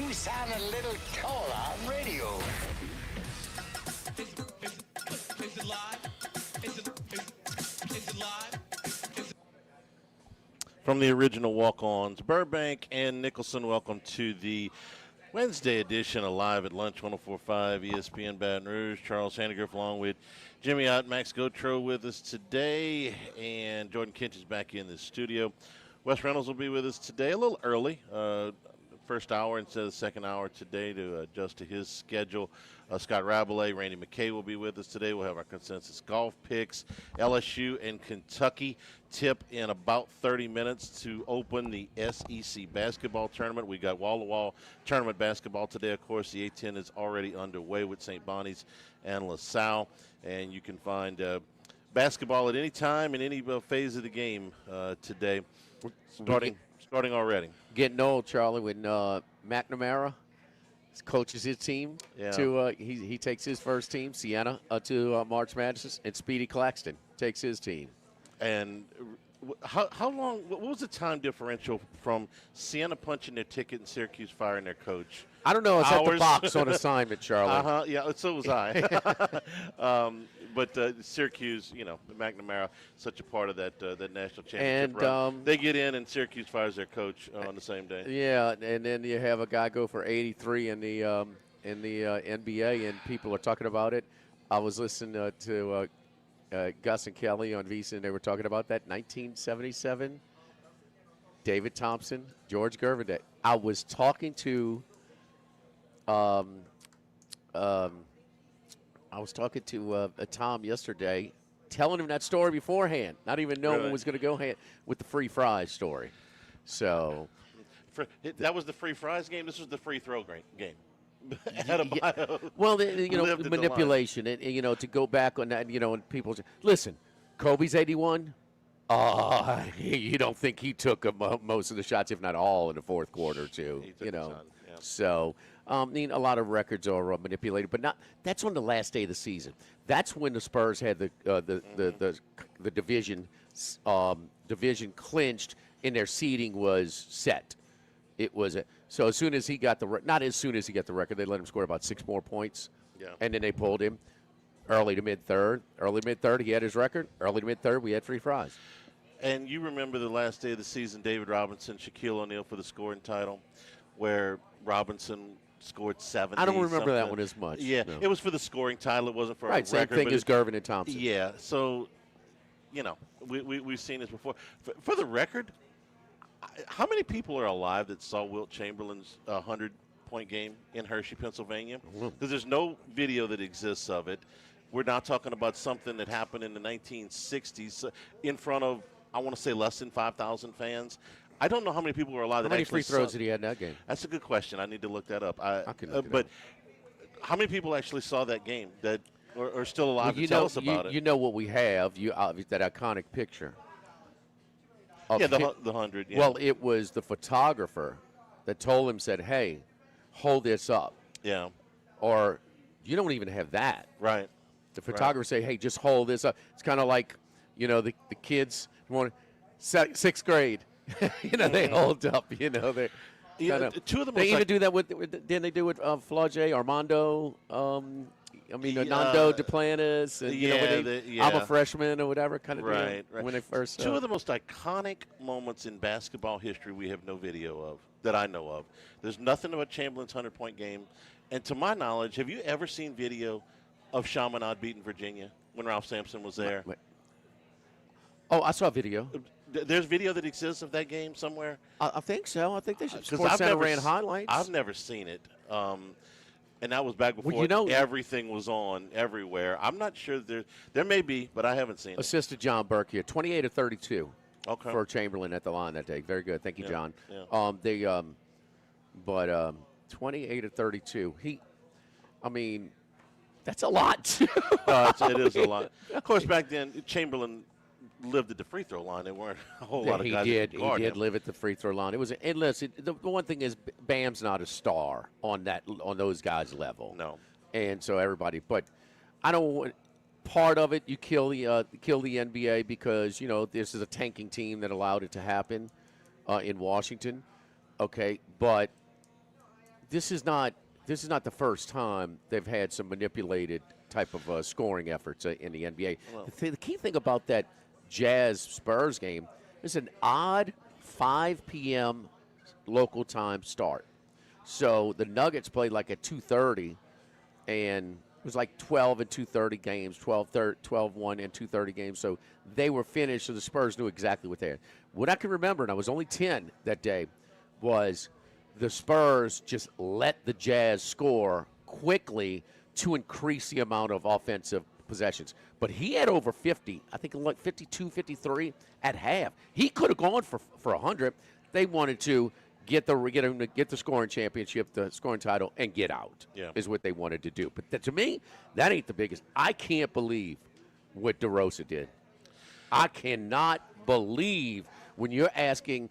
You sound a little taller on radio. Is it live? Is it live? From the original Walk-Ons, Burbank and Nicholson, welcome to the Wednesday edition of Live at Lunch, 104.5 ESPN Baton Rouge. Charles Handegriff along with Jimmy Ott, Max Gotro with us today, and Jordan Kinch is back in the studio. Wes Reynolds will be with us today a little early, first hour instead of the second hour today to adjust to his schedule. Scott Rabalais, Randy McKay will be with us today. We'll have our consensus golf picks. LSU and Kentucky tip in about 30 minutes to open the SEC basketball tournament. We got wall-to-wall tournament basketball today. Of course, the A-10 is already underway with St. Bonnie's and LaSalle. And you can find basketball at any time in any phase of the game today, starting already. Getting old, Charlie, when McNamara coaches his team. Yeah. He takes his first team, Siena, to March Madness, and Speedy Claxton takes his team. And how long? What was the time differential from Siena punching their ticket and Syracuse firing their coach? I don't know. It's at the Hours? box on assignment, Charlie. Yeah, so was I. But Syracuse, McNamara, such a part of that national championship And, run. They get in, and Syracuse fires their coach on the same day. Yeah, and then you have a guy go for 83 in the NBA, and people are talking about it. I was listening to Gus and Kelly on VEASAN, and they were talking about that 1977. David Thompson, George Gervin. I was talking to Tom yesterday, telling him that story beforehand, not even knowing what was going to go with the free fries story. So That was the free fries game. This was the free throw game. Well, manipulation, and to go back on that, and people say, listen, Kobe's 81. You don't think he took most of the shots, if not all, in the fourth quarter, too. So, a lot of records are manipulated, but not. That's on the last day of the season. That's when the Spurs had the division clinched, and their seeding was set. It was so as soon as he got not as soon as he got the record, they let him score about 6 more points, and then they pulled him early to mid-third. Early to mid-third, he had his record. Early to mid-third, we had free fries. And you remember the last day of the season, David Robinson, Shaquille O'Neal for the scoring title, where Robinson scored 70. I don't remember that one as much. Yeah, no. It was for the scoring title. It wasn't for a record. Same thing as Gervin and Thompson. Yeah, so, we've seen this before. For the record, how many people are alive that saw Wilt Chamberlain's 100-point game in Hershey, Pennsylvania? Because there's no video that exists of it. We're not talking about something that happened in the 1960s in front of, I want to say, less than 5,000 fans. I don't know how many people were alive. How many free throws did he have in that game? That's a good question. I need to look that up. I can look it but up. how many people actually saw that game that are still alive to tell us about it? You know what we have, that iconic picture. Yeah, the 100. Yeah. Well, it was the photographer that told him, said, hey, hold this up. Yeah. Or you don't even have that. Right. The photographer say, hey, just hold this up. It's kind of like, the kids want sixth grade. They hold up, they're two of the most they even do that didn't they do with Flaugier, Armando, Nando Duplantis, and I'm a freshman or whatever kind of right. deal when they first. Two of the most iconic moments in basketball history we have no video of that I know of. There's nothing about Chamberlain's 100-point game, and to my knowledge, have you ever seen video of Chaminade beating Virginia when Ralph Sampson was there? Oh, I saw a video. There's video that exists of that game somewhere? I think so. I think they should. Sports Center ran highlights. I've never seen it. And that was back before everything was on everywhere. I'm not sure there may be, but I haven't seen it. Assisted John Burke here, 28 of 32 for Chamberlain at the line that day. Very good. Thank you, John. Yeah. But 28 of 32. That's a lot. It is a lot. Of course, back then, Chamberlain lived at the free throw line. There weren't a whole lot of guys. He did live at the free throw line. It was, and listen, the one thing is, Bam's not a star on those guys' level. No, and so everybody. But I don't. Part of it, you kill the NBA because this is a tanking team that allowed it to happen in Washington. Okay, but this is not the first time they've had some manipulated type of scoring efforts in the NBA. Well, The key thing about that Jazz-Spurs game is an odd 5 p.m. local time start. So the Nuggets played like at 2:30, and it was like 12 and 2:30 games, 12-1 and 2:30 games. So they were finished, so the Spurs knew exactly what they had. What I can remember, and I was only 10 that day, was the Spurs just let the Jazz score quickly to increase the amount of offensive possessions. But he had over 50, I think like 52, 53 at half. He could have gone for 100. They wanted to get the scoring championship, the scoring title, and get out. Yeah. Is what they wanted to do. But to me, that ain't the biggest. I can't believe what DeRosa did. I cannot believe when you're asking,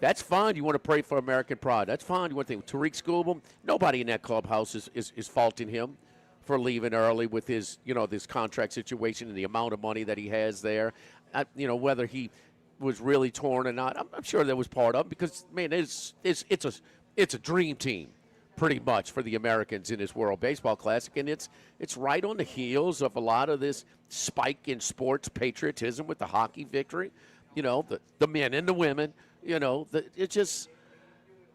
that's fine. You want to pray for American pride. That's fine. You want to think Tariq Skubal, nobody in that clubhouse is faulting him for leaving early with his, this contract situation and the amount of money that he has there. Whether he was really torn or not, I'm sure that was part of it because, man, it's a dream team pretty much for the Americans in this World Baseball Classic, and it's right on the heels of a lot of this spike in sports patriotism with the hockey victory. The men and the women, it's just,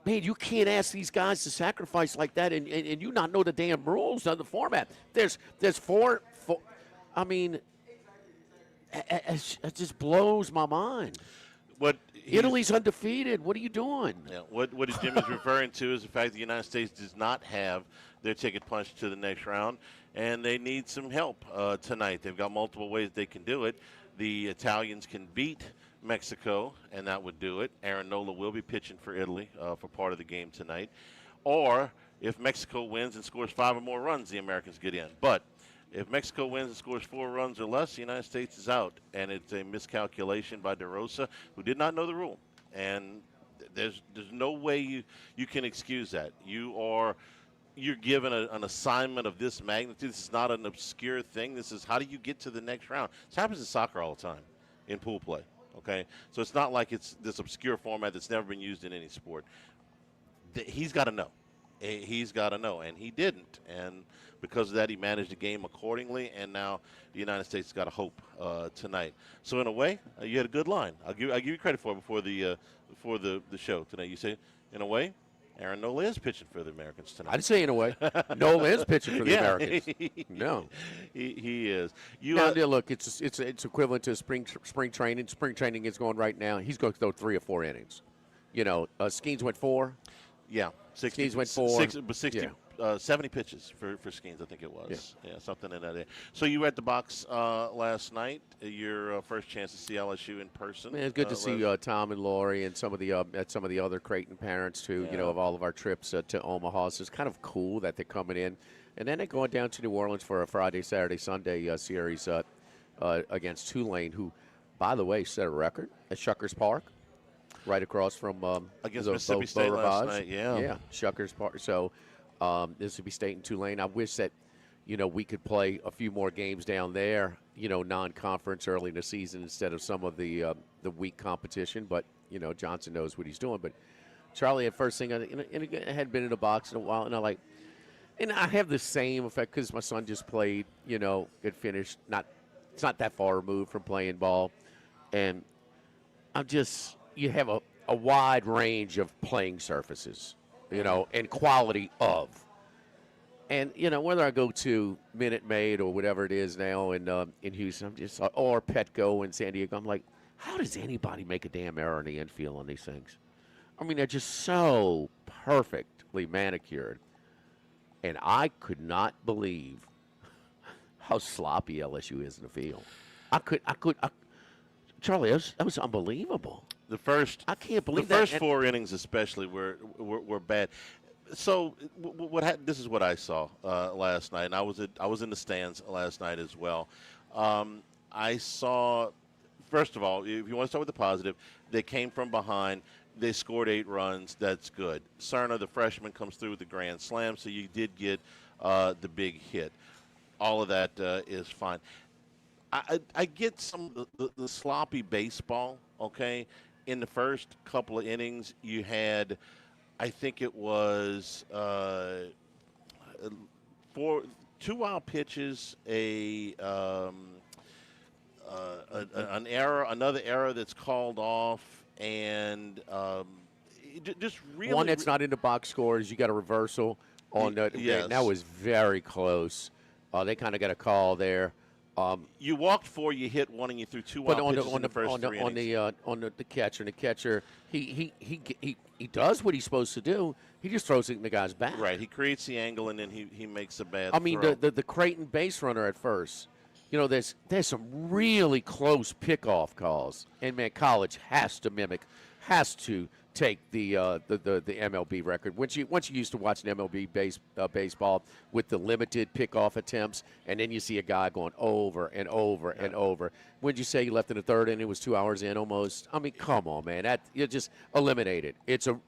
man, you can't ask these guys to sacrifice like that and you not know the damn rules of the format. There's four I mean, it just blows my mind. Italy's undefeated. What are you doing? Yeah, what Jim is referring to is the fact the United States does not have their ticket punched to the next round, and they need some help tonight. They've got multiple ways they can do it. The Italians can beat Mexico, and that would do it. Aaron Nola will be pitching for Italy for part of the game tonight. Or if Mexico wins and scores 5 or more runs, the Americans get in. But if Mexico wins and scores 4 runs or less, the United States is out. And it's a miscalculation by DeRosa, who did not know the rule. And there's no way you can excuse that. You're given an assignment of this magnitude. This is not an obscure thing. This is how do you get to the next round. This happens in soccer all the time in pool play. Okay, so it's not like it's this obscure format that's never been used in any sport. He's got to know. He's got to know, and he didn't. And because of that, he managed the game accordingly, and now the United States has got a hope tonight. So in a way, you had a good line. I'll give you credit for it before the show tonight. You say, in a way, Aaron Nola is pitching for the Americans tonight. I'd say in a way. Nola is pitching for the Americans. No. He is. Look, it's equivalent to spring training. Spring training is going right now. He's going to throw 3 or 4 innings. Skeens went 4. Yeah. Skeens went 4. 70 pitches for Skeens, I think it was. Yeah, something in that area. So you were at the box last night, your first chance to see LSU in person. Man, it's good to see Tom and Lori and some of the other Creighton parents too. Yeah. Of all of our trips to Omaha. So it's kind of cool that they're coming in, and then they're going down to New Orleans for a Friday, Saturday, Sunday series against Tulane, who, by the way, set a record at Shuckers Park, right across from against Mississippi State last night. Yeah, Shuckers Park. So. Mississippi State and Tulane. I wish that, we could play a few more games down there, non-conference early in the season instead of some of the weak competition. But, Johnson knows what he's doing. But Charlie, at first thing, and I had been in a box in a while, and I have the same effect because my son just played, it finished. It's not that far removed from playing ball. And you have a wide range of playing surfaces. And quality of. And, whether I go to Minute Maid or whatever it is now in Houston, or Petco in San Diego, I'm like, how does anybody make a damn error in the infield on these things? I mean, they're just so perfectly manicured. And I could not believe how sloppy LSU is in the field. Charlie, that was unbelievable. I can't believe the first 4 innings, especially, were bad. So, this is what I saw last night, and I was in the stands last night as well. I saw, first of all, if you want to start with the positive, they came from behind. They scored 8 runs. That's good. Cerna, the freshman, comes through with the grand slam, so you did get the big hit. All of that is fine. I get some of the sloppy baseball, okay? In the first couple of innings, you had I think it was for 2 wild pitches, an error, another error that's called off, and just really one that's not in the box scores. You got a reversal on the. Yes. That was very close. They kind of got a call there. You walked 4, you hit 1, and you threw 2 wild pitches in the first 3 innings. On the catcher, and the catcher, he does what he's supposed to do. He just throws it in the guy's back. Right. He creates the angle, and then he makes a bad. I mean, throw. the Creighton base runner at first. There's some really close pickoff calls, and man, college has to take the MLB record. Once you used to watch an MLB baseball with the limited pickoff attempts, and then you see a guy going over and over and over. When you say you left in the third inning, it was 2 hours in almost. I mean, come on, man, you just eliminated.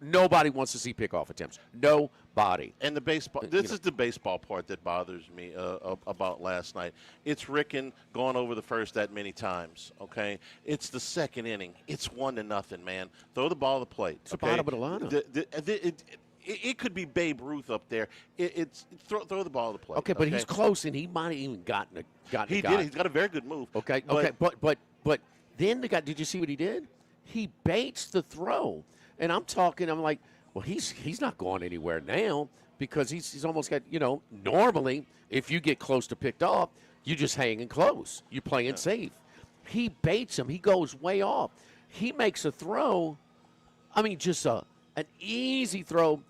Nobody wants to see pickoff attempts. Nobody. And the baseball. This is the baseball part that bothers me about last night. It's Ricken going over the first that many times. Okay, it's the second inning. It's 1-0, man. Throw the ball to the plate. It's the bottom of the lineup. It could be Babe Ruth up there. Throw the ball to the plate. Okay, but he's close, and he might have even gotten a He did. He's got a very good move. Okay, but then the guy. Did you see what he did? He baits the throw, and I'm like, well, he's not going anywhere now because he's almost got. Normally, if you get close to picked off, you just hanging close. You're playing safe. He baits him. He goes way off. He makes a throw. I mean, just an easy throw.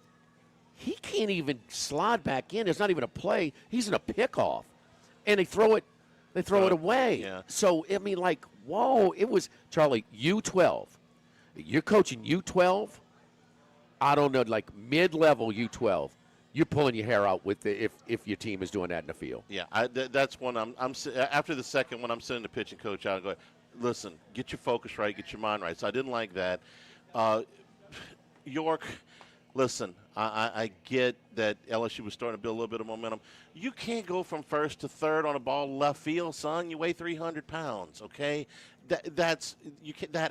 He can't even slide back in. It's not even a play. He's in a pickoff, and they throw it away. Yeah. So I mean, like, whoa! It was Charlie U12. You're coaching U12. I don't know, like mid-level U12. You're pulling your hair out with if your team is doing that in the field. Yeah, that's when I'm after the second one. I'm sending the pitching coach out and go, listen, get your focus right, get your mind right. So I didn't like that. York, listen, I get that LSU was starting to build a little bit of momentum. You can't go from first to third on a ball left field, son. You weigh 300 pounds, okay? That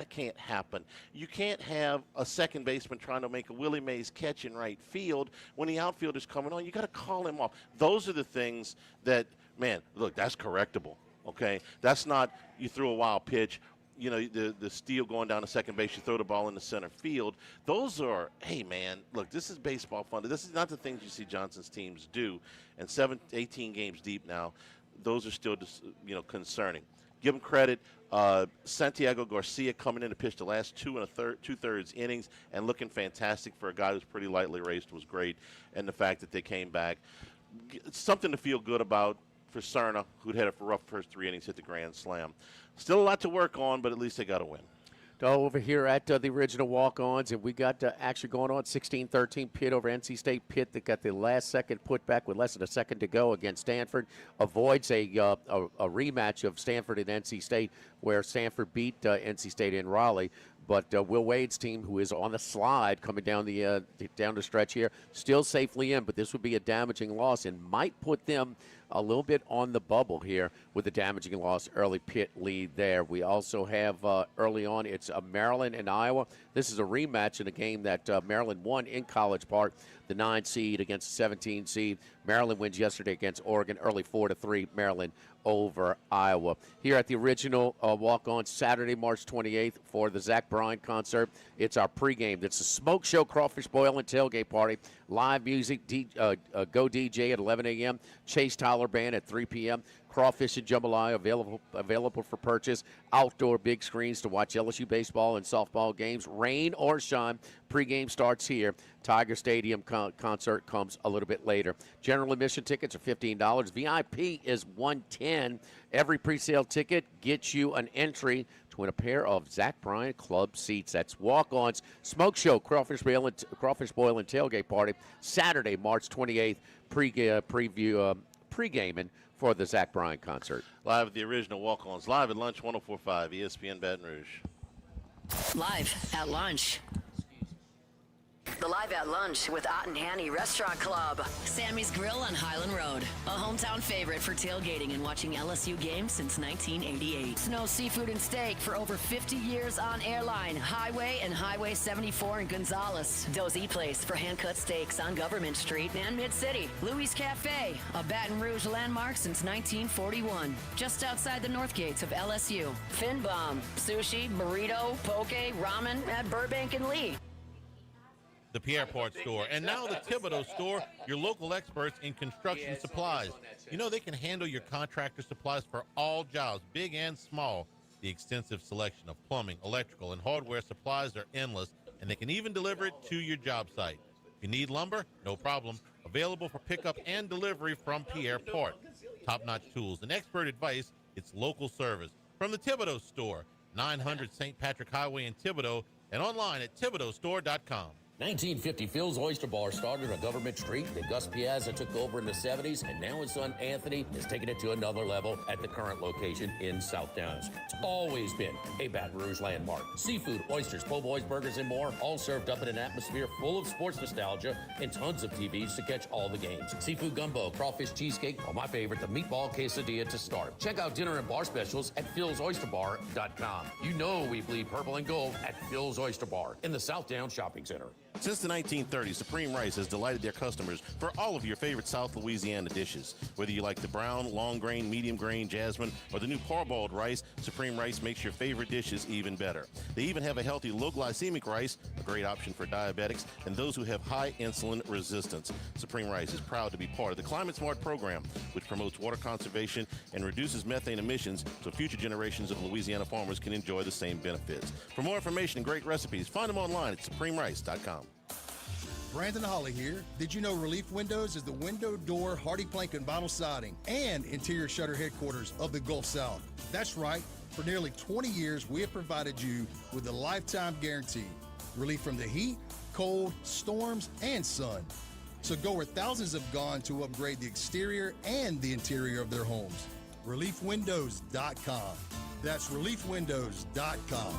can't happen. You can't have a second baseman trying to make a Willie Mays catch in right field when the outfielder's coming on. You got to call him off. Those are the things that, man, look, that's correctable, okay? That's not you threw a wild pitch. The steal going down to second base, you throw the ball in the center field. Those are, hey, man, look, this is baseball fun. This is not the things you see Johnson's teams do. And 18 games deep now, those are still just, concerning. Give them credit. Santiago Garcia coming in to pitch the last 2 innings and looking fantastic for a guy who's pretty lightly raced was great. And the fact that they came back, it's something to feel good about for Cerna, who'd had a rough first 3 innings, hit the grand slam. Still a lot to work on, but at least they got a win. Over here at the original walk-ons, and we got action going on. 16-13 Pitt over NC State. Pitt that got the last-second putback with less than a second to go against Stanford. Avoids a rematch of Stanford and NC State, where Stanford beat NC State in Raleigh. But Will Wade's team, who is on the slide coming down the stretch here, still safely in. But this would be a damaging loss and might put them a little bit on the bubble here with a damaging loss. Early Pitt lead there. We also have early on, it's Maryland and Iowa. This is a rematch in a game that Maryland won in College Park, the 9 seed against the 17 seed. Maryland wins yesterday against Oregon, early 4-3. Maryland over Iowa. Here at the original walk-on Saturday, March 28th for the Zach Bryan concert. It's our pregame. It's a smoke show, crawfish boil, and tailgate party. Live music, Go DJ at 11 a.m. Chase Tyler Band at 3 p.m. Crawfish and jambalaya available for purchase. Outdoor big screens to watch LSU baseball and softball games. Rain or shine, pregame starts here. Tiger Stadium concert comes a little bit later. General admission tickets are $15. VIP is $110. Every presale ticket gets you an entry to win a pair of Zach Bryan Club seats. That's walk-ons, smoke show, crawfish boil, and tailgate party. Saturday, March 28th. Pre-gaming for the Zach Bryan concert. Live at the original walk-ons, live at lunch, 104.5 ESPN Baton Rouge. Live at lunch. The Live at Lunch with Ott and Hanny Restaurant Club. Sammy's Grill on Highland Road. A hometown favorite for tailgating and watching LSU games since 1988. Snow Seafood and Steak for over 50 years on Airline, Highway, and Highway 74 in Gonzales. Dozy Place for hand-cut steaks on Government Street and Mid-City. Louis Cafe, a Baton Rouge landmark since 1941. Just outside the north gates of LSU. Fin Bomb, sushi, burrito, poke, ramen at Burbank and Lee. The Pierre Part Store, and now the Thibodeau Store, your local experts in construction supplies. You know they can handle your contractor supplies for all jobs, big and small. The extensive selection of plumbing, electrical, and hardware supplies are endless, and they can even deliver it to your job site. If you need lumber, no problem. Available for pickup and delivery from Pierre Part. Top-notch tools and expert advice, it's local service. From the Thibodeau Store, 900 St. Patrick Highway in Thibodeau, and online at thibodeaustore.com. 1950 Phil's Oyster Bar started on Government Street. Then Gus Piazza took over in the 70s, and now his son Anthony is taking it to another level at the current location in South Downs. It's always been a Baton Rouge landmark. Seafood, oysters, po' boys, burgers, and more, all served up in an atmosphere full of sports nostalgia and tons of TVs to catch all the games. Seafood gumbo, crawfish cheesecake, or my favorite, the meatball quesadilla to start. Check out dinner and bar specials at philsoysterbar.com. You know we bleed purple and gold at Phil's Oyster Bar in the South Downs Shopping Center. Since the 1930s, Supreme Rice has delighted their customers for all of your favorite South Louisiana dishes. Whether you like the brown, long grain, medium grain, jasmine, or the new parboiled rice, Supreme Rice makes your favorite dishes even better. They even have a healthy low glycemic rice, a great option for diabetics and those who have high insulin resistance. Supreme Rice is proud to be part of the Climate Smart program, which promotes water conservation and reduces methane emissions so future generations of Louisiana farmers can enjoy the same benefits. For more information and great recipes, find them online at supremerice.com. Brandon Holly here. Did you know Relief Windows is the window, door, hardy plank, and vinyl siding and interior shutter headquarters of the Gulf South? That's right. For nearly 20 years, we have provided you with a lifetime guarantee. Relief from the heat, cold, storms, and sun. So go where thousands have gone to upgrade the exterior and the interior of their homes. ReliefWindows.com. That's ReliefWindows.com.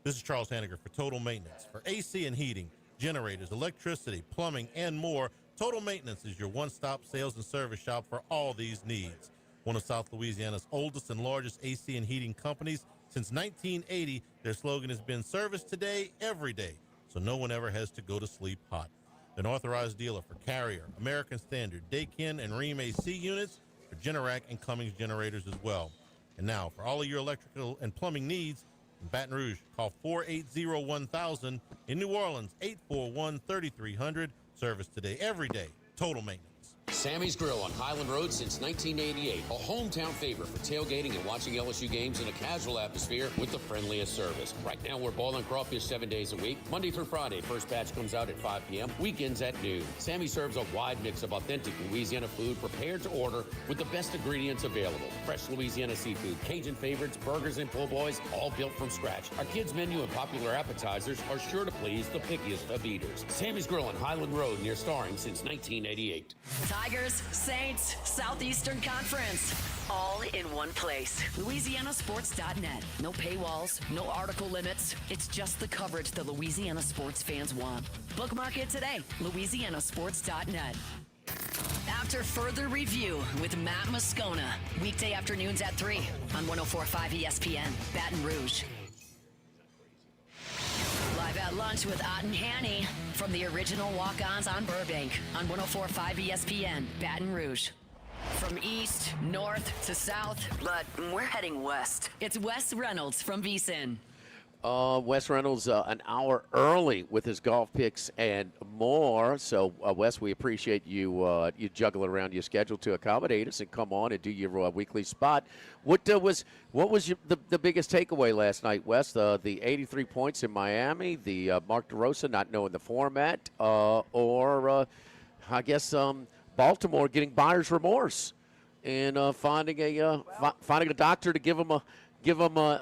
This is Charles Hanniger for Total Maintenance. For AC and heating, generators, electricity, plumbing, and more, Total Maintenance is your one-stop sales and service shop for all these needs. One of South Louisiana's oldest and largest AC and heating companies. Since 1980, their slogan has been service today, every day, so no one ever has to go to sleep hot. They're an authorized dealer for Carrier, American Standard, Daikin, and Rheem AC units, for Generac and Cummings generators as well. And now, for all of your electrical and plumbing needs, in Baton Rouge, call 480-1000. In New Orleans, 841-3300. Service today, every day. Total Maintenance. Sammy's Grill on Highland Road since 1988. A hometown favorite for tailgating and watching LSU games in a casual atmosphere with the friendliest service. Right now, we're boiling crawfish 7 days a week. Monday through Friday, first batch comes out at 5 p.m. Weekends at noon. Sammy serves a wide mix of authentic Louisiana food prepared to order with the best ingredients available. Fresh Louisiana seafood, Cajun favorites, burgers, and po' boys, all built from scratch. Our kids' menu and popular appetizers are sure to please the pickiest of eaters. Sammy's Grill on Highland Road near Starring since 1988. Tigers, Saints, Southeastern Conference. All in one place. LouisianaSports.net. No paywalls, no article limits. It's just the coverage the Louisiana sports fans want. Bookmark it today. LouisianaSports.net. After further review with Matt Moscona. Weekday afternoons at 3 on 104.5 ESPN, Baton Rouge. Live at lunch with Ott and Hanny from the original Walkons on Burbank on 104.5 ESPN, Baton Rouge. From east, north to south, but we're heading west. It's Wes Reynolds from VSiN. Wes Reynolds an hour early with his golf picks and more. So, Wes, we appreciate you you juggling around your schedule to accommodate us and come on and do your weekly spot. What was the biggest takeaway last night, Wes? The 83 points in Miami, the Mark DeRosa not knowing the format, or I guess Baltimore getting buyer's remorse and finding a doctor to give him a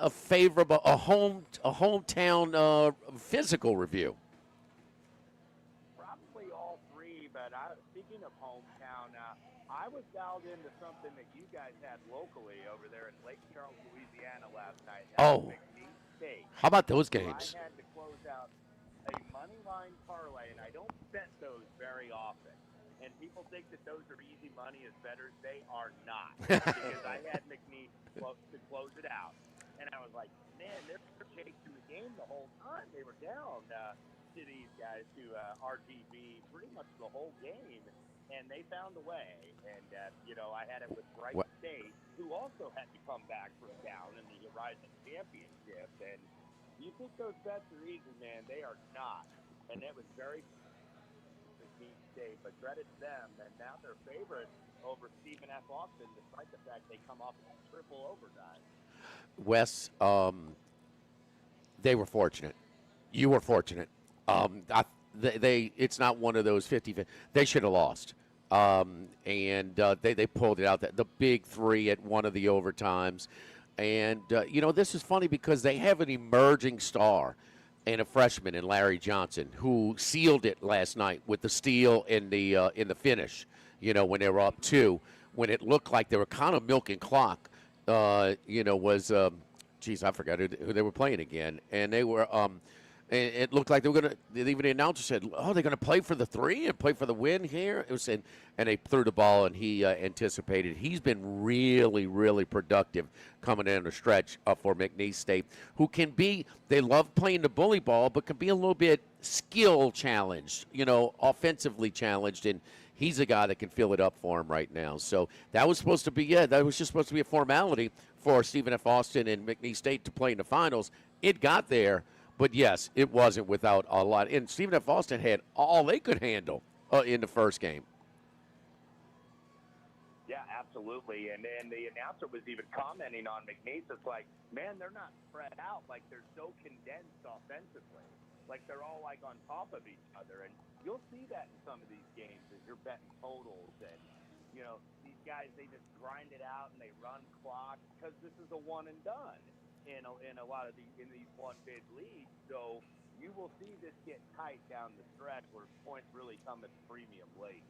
favorable hometown physical review. Probably all three, but speaking of hometown, I was dialed into something that you guys had locally over there in Lake Charles, Louisiana last night. State. How about those where games? I had to close out a money line parlay, and I don't bet those very often. And people think that those are easy money as bettors. They are not, because I had McNeese to close it out. And I was like, man, they're chasing the game the whole time. They were down to these guys, to RGB, pretty much the whole game. And they found a way. And, I had it with Wright State, who also had to come back from down in the Horizon Championship. And you think those bets are easy, man. They are not. And it was very State, but credit to them, and now they're favorites over Stephen F. Austin, despite the fact they come off a triple overtime. Wes, they were fortunate. You were fortunate. It's not one of those 50. They should have lost. And they pulled it out. The big three at one of the overtimes. And, this is funny because they have an emerging star and a freshman in Larry Johnson, who sealed it last night with the steal in the finish. When they were up 2, when it looked like they were kind of milking clock. I forgot who they were playing again, and they were. It looked like they were going to. Even the announcer said, "Oh, they're going to play for the 3 and play for the win here." It was, and they threw the ball, and he anticipated. He's been really, really productive coming in a stretch for McNeese State, who can be. They love playing the bully ball, but can be a little bit skill challenged, offensively challenged, and he's a guy that can fill it up for him right now. So that was supposed to be that was just supposed to be a formality for Stephen F. Austin and McNeese State to play in the finals. It got there. But, yes, it wasn't without a lot. And Stephen F. Austin had all they could handle in the first game. Yeah, absolutely. And the announcer was even commenting on McNeese. It's like, man, they're not spread out. Like, they're so condensed offensively. Like, they're all, on top of each other. And you'll see that in some of these games as you're betting totals. And, these guys, they just grind it out and they run clock because this is a one and done. In a lot of in these one bid leagues, so you will see this get tight down the stretch where points really come at premium late.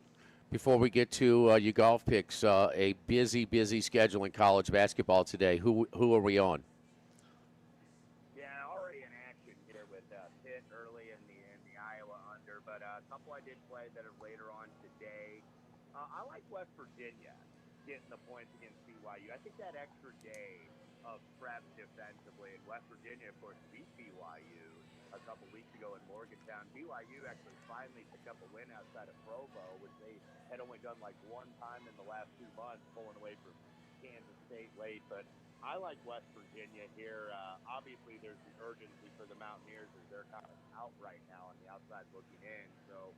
Before we get to your golf picks, a busy schedule in college basketball today. Who are we on? Yeah, already in action here with Pitt early in the Iowa under, but a couple I did play that are later on today. I like West Virginia getting the points against BYU. I think that extra day of prep defensively, and West Virginia, of course, beat BYU a couple weeks ago in Morgantown. BYU actually finally picked up a win outside of Provo, which they had only done one time in the last 2 months, pulling away from Kansas State late. But I like West Virginia here. Obviously, there's the urgency for the Mountaineers as they're kind of out right now on the outside looking in. So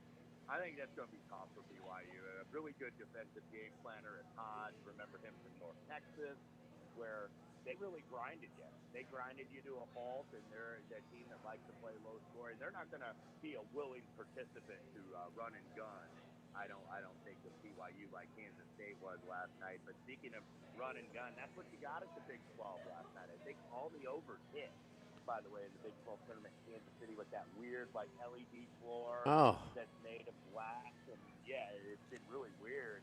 I think that's going to be tough for BYU. A really good defensive game planner is Todd. Remember him from North Texas, where they really grinded you. They grinded you to a halt, and they're a team that likes to play low scoring. They're not going to be a willing participant to run and gun. I don't think with BYU like Kansas State was last night. But speaking of run and gun, that's what you got at the Big 12 last night. I think all the overs hit, by the way, in the Big 12 tournament in Kansas City with that weird LED floor that's made of glass. And yeah, it's been really weird.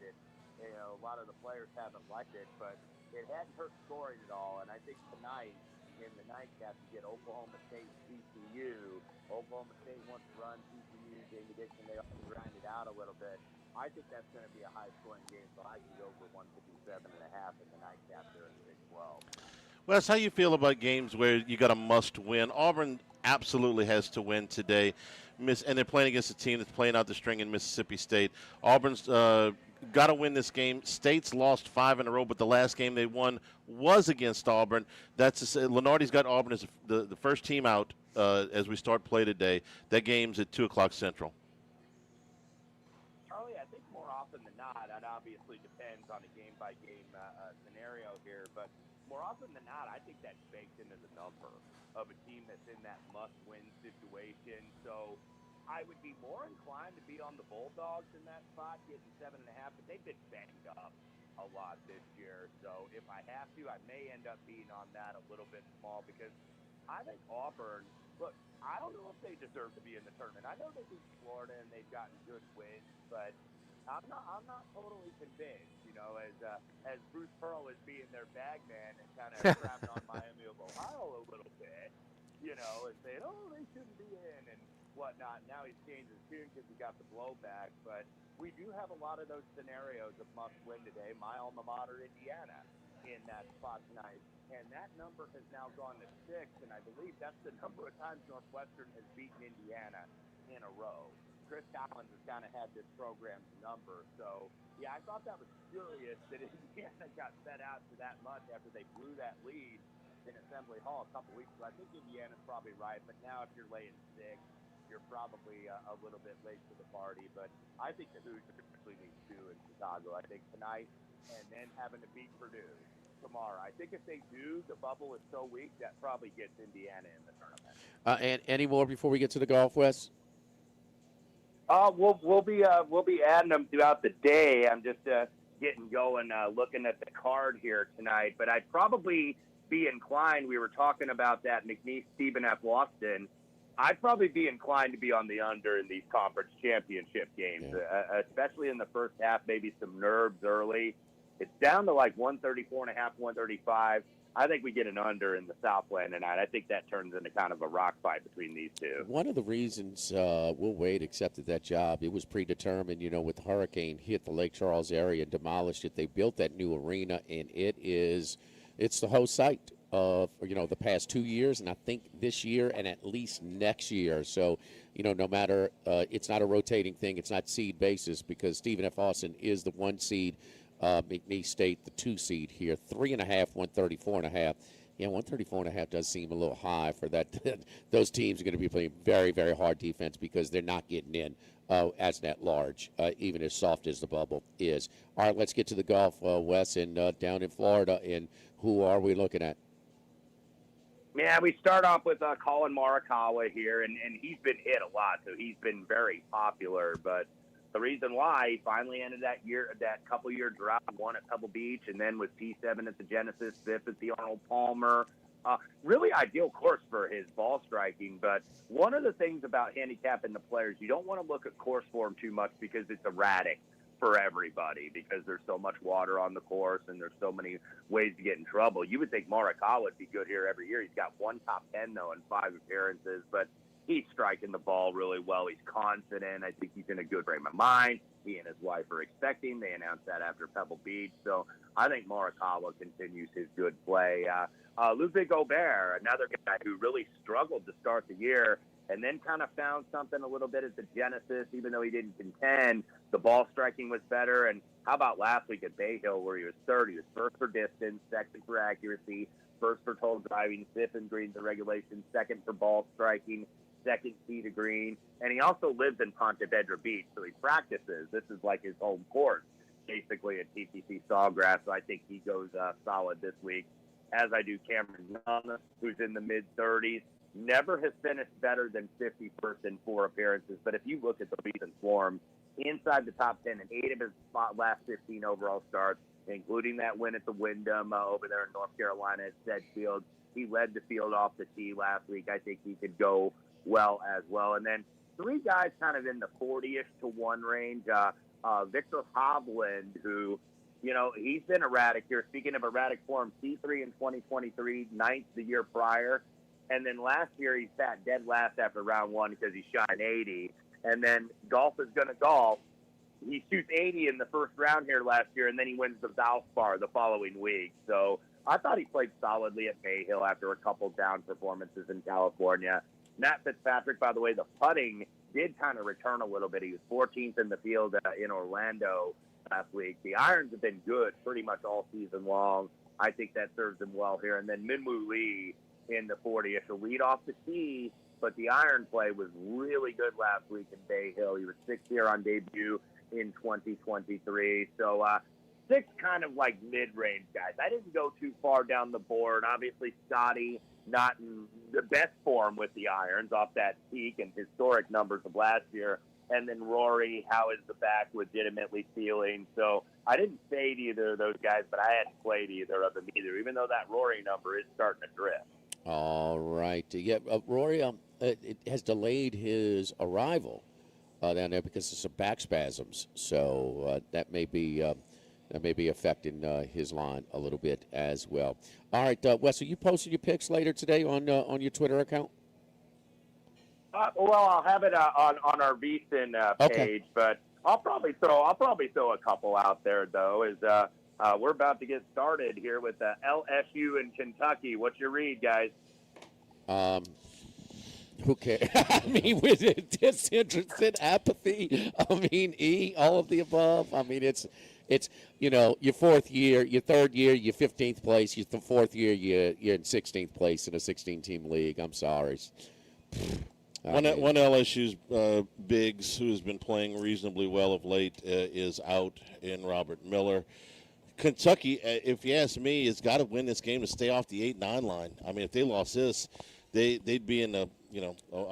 A lot of the players haven't liked it, but it hadn't hurt scoring at all. And I think tonight in the nightcap you get Oklahoma State, TCU. Oklahoma State wants to run TCU. Jamie Dixon, they also grind it out a little bit. I think that's going to be a high-scoring game, so I can go for 157.5 in the nightcap there in the Big 12. Wes, how you feel about games where you got a must-win? Auburn absolutely has to win today, and they're playing against a team that's playing out the string in Mississippi State. Auburn's got to win this game. State's lost 5 in a row, but the last game they won was against Auburn. Lenardi's got Auburn as the first team out as we start play today. That game's at 2 o'clock Central. Charlie, I think more often than not, it obviously depends on a game-by-game scenario here, but more often than not, I think that's baked into the number of a team that's in that must-win situation. So I would be more inclined to be on the Bulldogs in that spot, getting 7.5, but they've been banged up a lot this year. So if I have to, I may end up being on that a little bit small because I think Auburn, look, I don't know if they deserve to be in the tournament. I know they beat Florida and they've gotten good wins, but I'm not totally convinced, as Bruce Pearl is being their bag man and kind of crapping on Miami of Ohio a little bit. and saying, oh, they shouldn't be in and whatnot. Now he's changed his tune because he got the blowback. But we do have a lot of those scenarios of must win today. My alma mater, Indiana, in that spot tonight. And that number has now gone to 6, and I believe that's the number of times Northwestern has beaten Indiana in a row. Chris Collins has kind of had this program's number. So, yeah, I thought that was curious that Indiana got set out to that much after they blew that lead in Assembly Hall a couple weeks ago. I think Indiana's probably right, but now if you're laying 6, you're probably a little bit late to the party. But I think the Hoosiers actually need 2 in Chicago. I think tonight and then having to beat Purdue tomorrow. I think if they do, the bubble is so weak that probably gets Indiana in the tournament. And any more before we get to the golf, Wes? We'll be adding them throughout the day. I'm just getting going, looking at the card here tonight. But I'd probably be inclined. We were talking about that McNeese Stephen F. Austin. I'd probably be inclined to be on the under in these conference championship games, especially in the first half. Maybe some nerves early. It's down to like 134.5, 135. I think we get an under in the Southland tonight. I think that turns into kind of a rock fight between these two. One of the reasons Will Wade accepted that job, it was predetermined, with the hurricane hit the Lake Charles area and demolished it. They built that new arena, and it's the host site of, the past 2 years, and I think this year and at least next year. So, no matter, it's not a rotating thing. It's not seed basis because Stephen F. Austin is the 1 seed. McNeese State, the 2 seed here, 3.5, 134.5. Yeah, 134.5 does seem a little high for that. Those teams are going to be playing very, very hard defense because they're not getting in as net large, even as soft as the bubble is. All right, let's get to the golf, Wes, and down in Florida. And who are we looking at? Yeah, we start off with Colin Morikawa here, and he's been hit a lot, so he's been very popular, but the reason why he finally ended that couple-year drought, won at Pebble Beach, and then was T7 at the Genesis, 5th at the Arnold Palmer. Really ideal course for his ball striking, but one of the things about handicapping the players, you don't want to look at course form too much because it's erratic for everybody because there's so much water on the course and there's so many ways to get in trouble. You would think Morikawa would be good here every year. He's got 1 top 10, though, in 5 appearances, but he's striking the ball really well. He's confident. I think he's in a good frame of mind. He and his wife are expecting. They announced that after Pebble Beach. So I think Morikawa continues his good play. Ludwig Gobert, another guy who really struggled to start the year and then kind of found something a little bit at the Genesis, even though he didn't contend. The ball striking was better. And how about last week at Bay Hill where he was third? He was first for distance, second for accuracy, first for total driving, 5th in greens and regulation, second for ball striking, second tee to green, and he also lives in Ponte Vedra Beach, so he practices. This is like his home course, basically at TPC Sawgrass, so I think he goes solid this week, as I do Cameron Young, who's in the mid-30s. Never has finished better than 51st in 4 appearances, but if you look at the recent form, inside the top 10 in 8 of his last 15 overall starts, including that win at the Wyndham over there in North Carolina at Sedgefield. He led the field off the tee last week. I think he could go well as well. And then 3 guys kind of in the 40-ish to 1 range. Victor Hovland, who, he's been erratic here. Speaking of erratic form, T3 in 2023, 9th the year prior. And then last year he sat dead last after round 1 because he shot an 80. And then golf is going to golf. He shoots 80 in the first round here last year, and then he wins the Valspar the following week. So I thought he played solidly at Bay Hill after a couple down performances in California. Matt Fitzpatrick, by the way, the putting did kind of return a little bit. He was 14th in the field in Orlando last week. The irons have been good pretty much all season long. I think that serves him well here. And then Minwoo Lee in the 40-ish. A lead off the tee, but the iron play was really good last week in Bay Hill. He was 6th here on debut in 2023. So 6 kind of like mid-range guys. I didn't go too far down the board. Obviously, Scotty not in the best form with the irons off that peak and historic numbers of last year. And then Rory, how is the back legitimately feeling? So I didn't fade either of those guys, but I hadn't played either of them either, even though that Rory number is starting to drift. All right. Yeah, Rory it has delayed his arrival down there because of some back spasms. So that may be That may be affecting his line a little bit as well. All right, Wes, are you posting your picks later today on your Twitter account? Well, I'll have it on our VSiN page, but I'll probably throw a couple out there though. We're about to get started here with LSU in Kentucky. What's your read, guys? Who cares? I mean, with disinterested apathy. I mean, all of the above. I mean, it's your fourth year, your third year, you're 15th place. Your fourth year, you're in 16th place in a 16-team league. I'm sorry. One LSU's bigs who has been playing reasonably well of late is out in Robert Miller. Kentucky, if you ask me, has got to win this game to stay off the 8-9 line. I mean, if they lost this, they'd be in a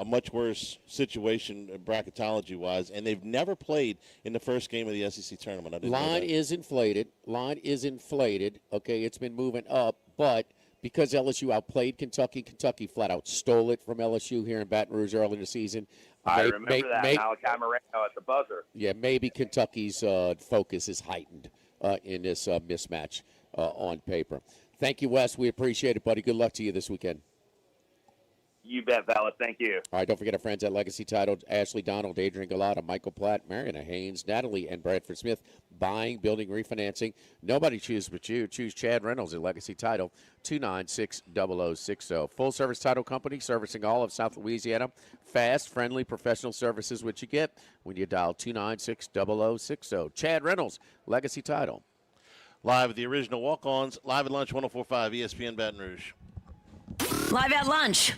much worse situation bracketology-wise, and they've never played in the first game of the SEC tournament. Line is inflated. Okay, it's been moving up, but because LSU outplayed Kentucky flat out stole it from LSU here in Baton Rouge early in the season. I remember that. Malachi Moreno at the buzzer. Yeah, maybe Kentucky's focus is heightened in this mismatch on paper. Thank you, Wes. We appreciate it, buddy. Good luck to you this weekend. You bet, Valid. Thank you. All right, don't forget our friends at Legacy Title, Ashley Donald, Adrian Galata, Michael Platt, Mariana Haynes, Natalie, and Bradford Smith. Buying, building, refinancing. Nobody chooses but you. Choose Chad Reynolds at Legacy Title, 296-0060. Full-service title company servicing all of South Louisiana. Fast, friendly, professional services, which you get when you dial 296-0060. Chad Reynolds, Legacy Title. Live at the original Walk-Ons, live at lunch, 104.5 ESPN Baton Rouge. Live at lunch.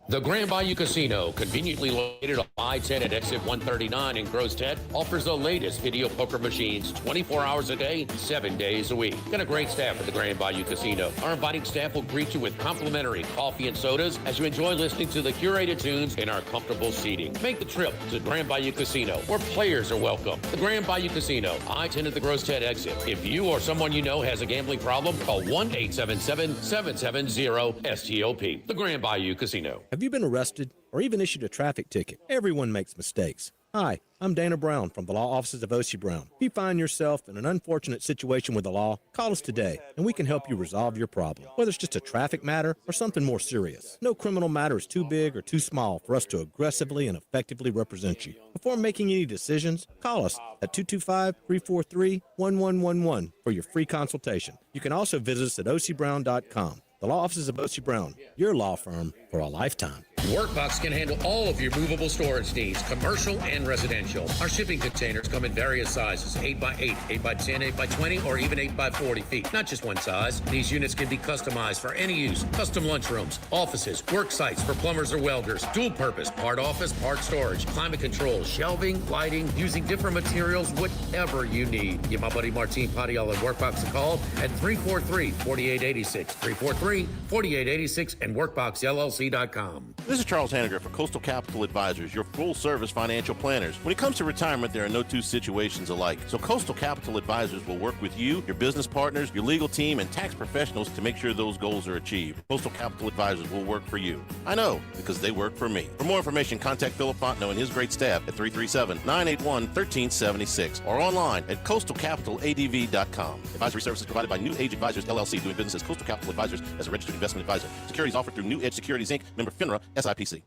The Grand Bayou Casino, conveniently located on I-10 at exit 139 in Gross Ted, offers the latest video poker machines 24 hours a day, 7 days a week. Got a great staff at the Grand Bayou Casino. Our inviting staff will greet you with complimentary coffee and sodas as you enjoy listening to the curated tunes in our comfortable seating. Make the trip to the Grand Bayou Casino, where players are welcome. The Grand Bayou Casino, I-10 at the Gross Ted exit. If you or someone you know has a gambling problem, call 1-877-770-STOP. The Grand Bayou Casino. Have you been arrested or even issued a traffic ticket? Everyone makes mistakes. Hi, I'm Dana Brown from the law offices of O.C. Brown. If you find yourself in an unfortunate situation with the law, call us today and we can help you resolve your problem, whether it's just a traffic matter or something more serious. No criminal matter is too big or too small for us to aggressively and effectively represent you. Before making any decisions, call us at 225-343-1111 for your free consultation. You can also visit us at ocbrown.com. The law offices of O.C. Brown, your law firm for a lifetime. Workbox can handle all of your movable storage needs, commercial and residential. Our shipping containers come in various sizes, 8x8, 8x10, 8x20, or even 8x40 feet. Not just one size. These units can be customized for any use. Custom lunchrooms, offices, work sites for plumbers or welders, dual purpose, part office, part storage, climate control, shelving, lighting, using different materials, whatever you need. Give my buddy Martin Padial at Workbox a call at 343-4886, 343-4886, and workboxllc.com. This is Charles Haniger for Coastal Capital Advisors, your full-service financial planners. When it comes to retirement, there are no two situations alike. So Coastal Capital Advisors will work with you, your business partners, your legal team, and tax professionals to make sure those goals are achieved. Coastal Capital Advisors will work for you. I know, because they work for me. For more information, contact Philip Fontenot and his great staff at 337-981-1376 or online at coastalcapitaladv.com. Advisory services provided by New Age Advisors, LLC, doing business as Coastal Capital Advisors as a registered investment advisor. Securities offered through New Edge Securities, Inc., member FINRA, SIPC.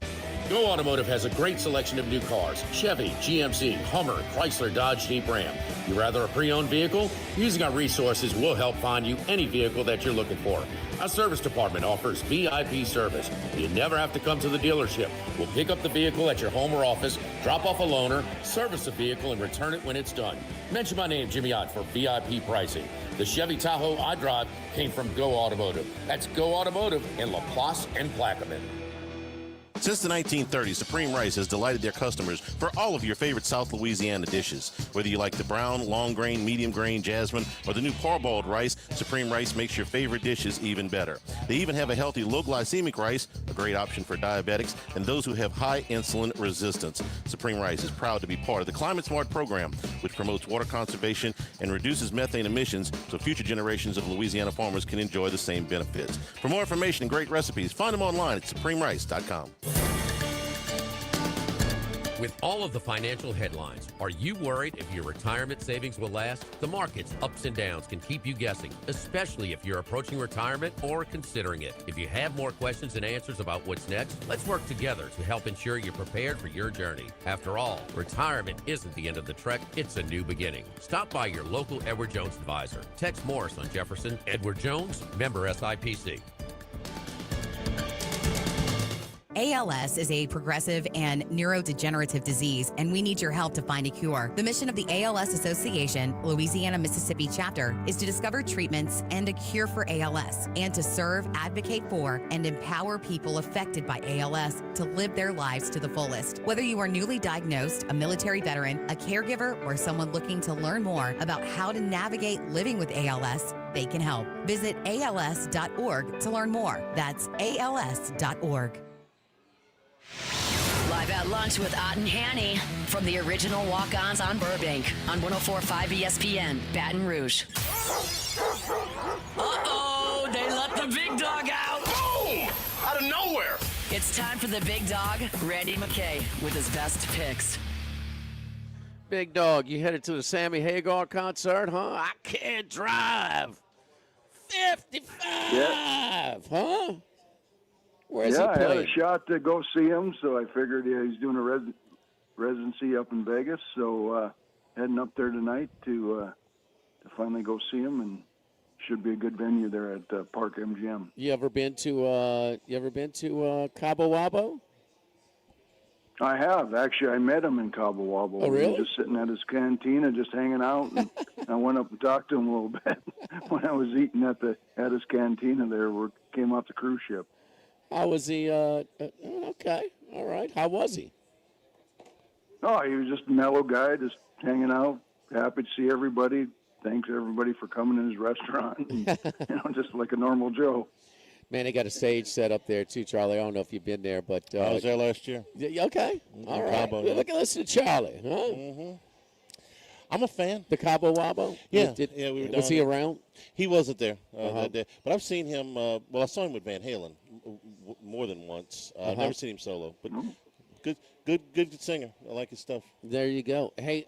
Go Automotive has a great selection of new cars. Chevy, GMC, Hummer, Chrysler, Dodge, Jeep, Ram. You rather a pre-owned vehicle? Using our resources, we'll help find you any vehicle that you're looking for. Our service department offers VIP service. You never have to come to the dealership. We'll pick up the vehicle at your home or office, drop off a loaner, service the vehicle, and return it when it's done. Mention my name, Jimmy Ott, for VIP pricing. The Chevy Tahoe I drive came from Go Automotive. That's Go Automotive in LaPlace and Plaquemine. Since the 1930s, Supreme Rice has delighted their customers for all of your favorite South Louisiana dishes. Whether you like the brown, long grain, medium grain, jasmine, or the new parboiled rice, Supreme Rice makes your favorite dishes even better. They even have a healthy low glycemic rice, a great option for diabetics and those who have high insulin resistance. Supreme Rice is proud to be part of the Climate Smart program, which promotes water conservation and reduces methane emissions so future generations of Louisiana farmers can enjoy the same benefits. For more information and great recipes, find them online at supremerice.com. With all of the financial headlines, are you worried if your retirement savings will last? The market's ups and downs can keep you guessing, especially if you're approaching retirement or considering it. If you have more questions and answers about what's next, let's work together to help ensure you're prepared for your journey. After all, retirement isn't the end of the trek, it's a new beginning. Stop by your local Edward Jones advisor. Tex Morris on Jefferson. Edward Jones, member SIPC. ALS is a progressive and neurodegenerative disease, and we need your help to find a cure. The mission of the ALS Association, Louisiana-Mississippi chapter, is to discover treatments and a cure for ALS, and to serve, advocate for, and empower people affected by ALS to live their lives to the fullest. Whether you are newly diagnosed, a military veteran, a caregiver, or someone looking to learn more about how to navigate living with ALS, they can help. Visit als.org to learn more. That's als.org. Live at lunch with Ott and Hanny from the original Walk-Ons on Burbank on 104.5 ESPN, Baton Rouge. Uh-oh, they let the big dog out. Boom! Out of nowhere. It's time for the big dog, Randy McKay, with his best picks. Big dog, you headed to the Sammy Hagar concert, huh? I can't drive. 55, huh? Where's he I had playing? a shot to go see him, so I figured he's doing a residency up in Vegas. So heading up there tonight to finally go see him, and should be a good venue there at Park MGM. You ever been to Cabo Wabo? I have actually. I met him in Cabo Wabo. Oh, really? He was just sitting at his cantina, just hanging out, and I went up and talked to him a little bit when I was eating at his cantina there. We came off the cruise ship. How was he? Okay, all right. How was he? Oh, he was just a mellow guy, just hanging out, happy to see everybody. Thanks everybody for coming in his restaurant. And, just like a normal Joe. Man, they got a stage set up there too, Charlie. I don't know if you've been there, but I was there last year. Okay, all right. Cabo, yeah. Listen to Charlie, huh? Mm-hmm. I'm a fan. The Cabo Wabo? Yeah, yeah. We were Was he around? He wasn't there that day, but I've seen him. I saw him with Van Halen more than once. I've never seen him solo, but good singer. I like his stuff. There you go. Hey,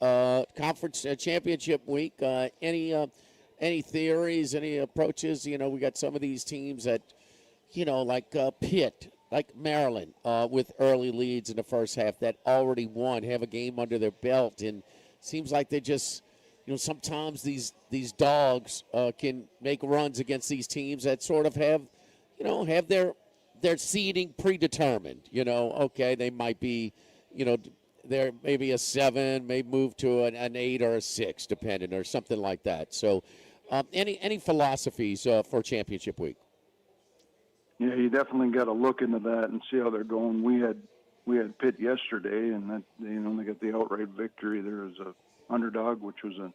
conference championship week. Any theories? Any approaches? We got some of these teams that, like Pitt, like Maryland, with early leads in the first half that already won, have a game under their belt, and seems like they just, sometimes these dogs can make runs against these teams that sort of have their seeding predetermined. Okay, they might be, they're maybe a 7, may move to an 8 or a 6, depending, or something like that. So, any philosophies for championship week? Yeah, you definitely got to look into that and see how they're going. We had Pitt yesterday, and that they got the outright victory. There was a underdog, which was a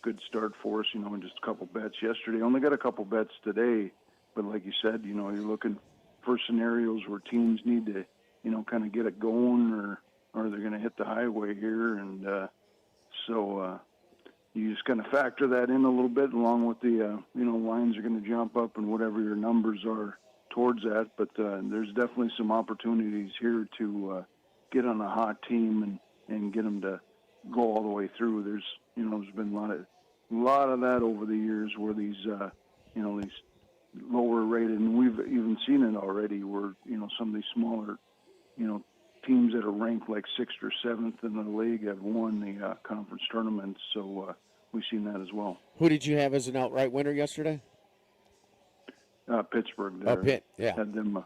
good start for us. And just a couple bets yesterday. Only got a couple bets today, but like you said, you're looking for scenarios where teams need to, kind of get it going, or they're going to hit the highway here, and so you just kind of factor that in a little bit, along with the lines are going to jump up and whatever your numbers are towards that. But there's definitely some opportunities here to get on a hot team and get them to go all the way through. There's been a lot of that over the years where these these lower rated, and we've even seen it already where some of these smaller teams that are ranked like 6th or 7th in the league have won the conference tournaments. So we've seen that as well. Who did you have as an outright winner yesterday? Pittsburgh. Pitt, yeah. Had them.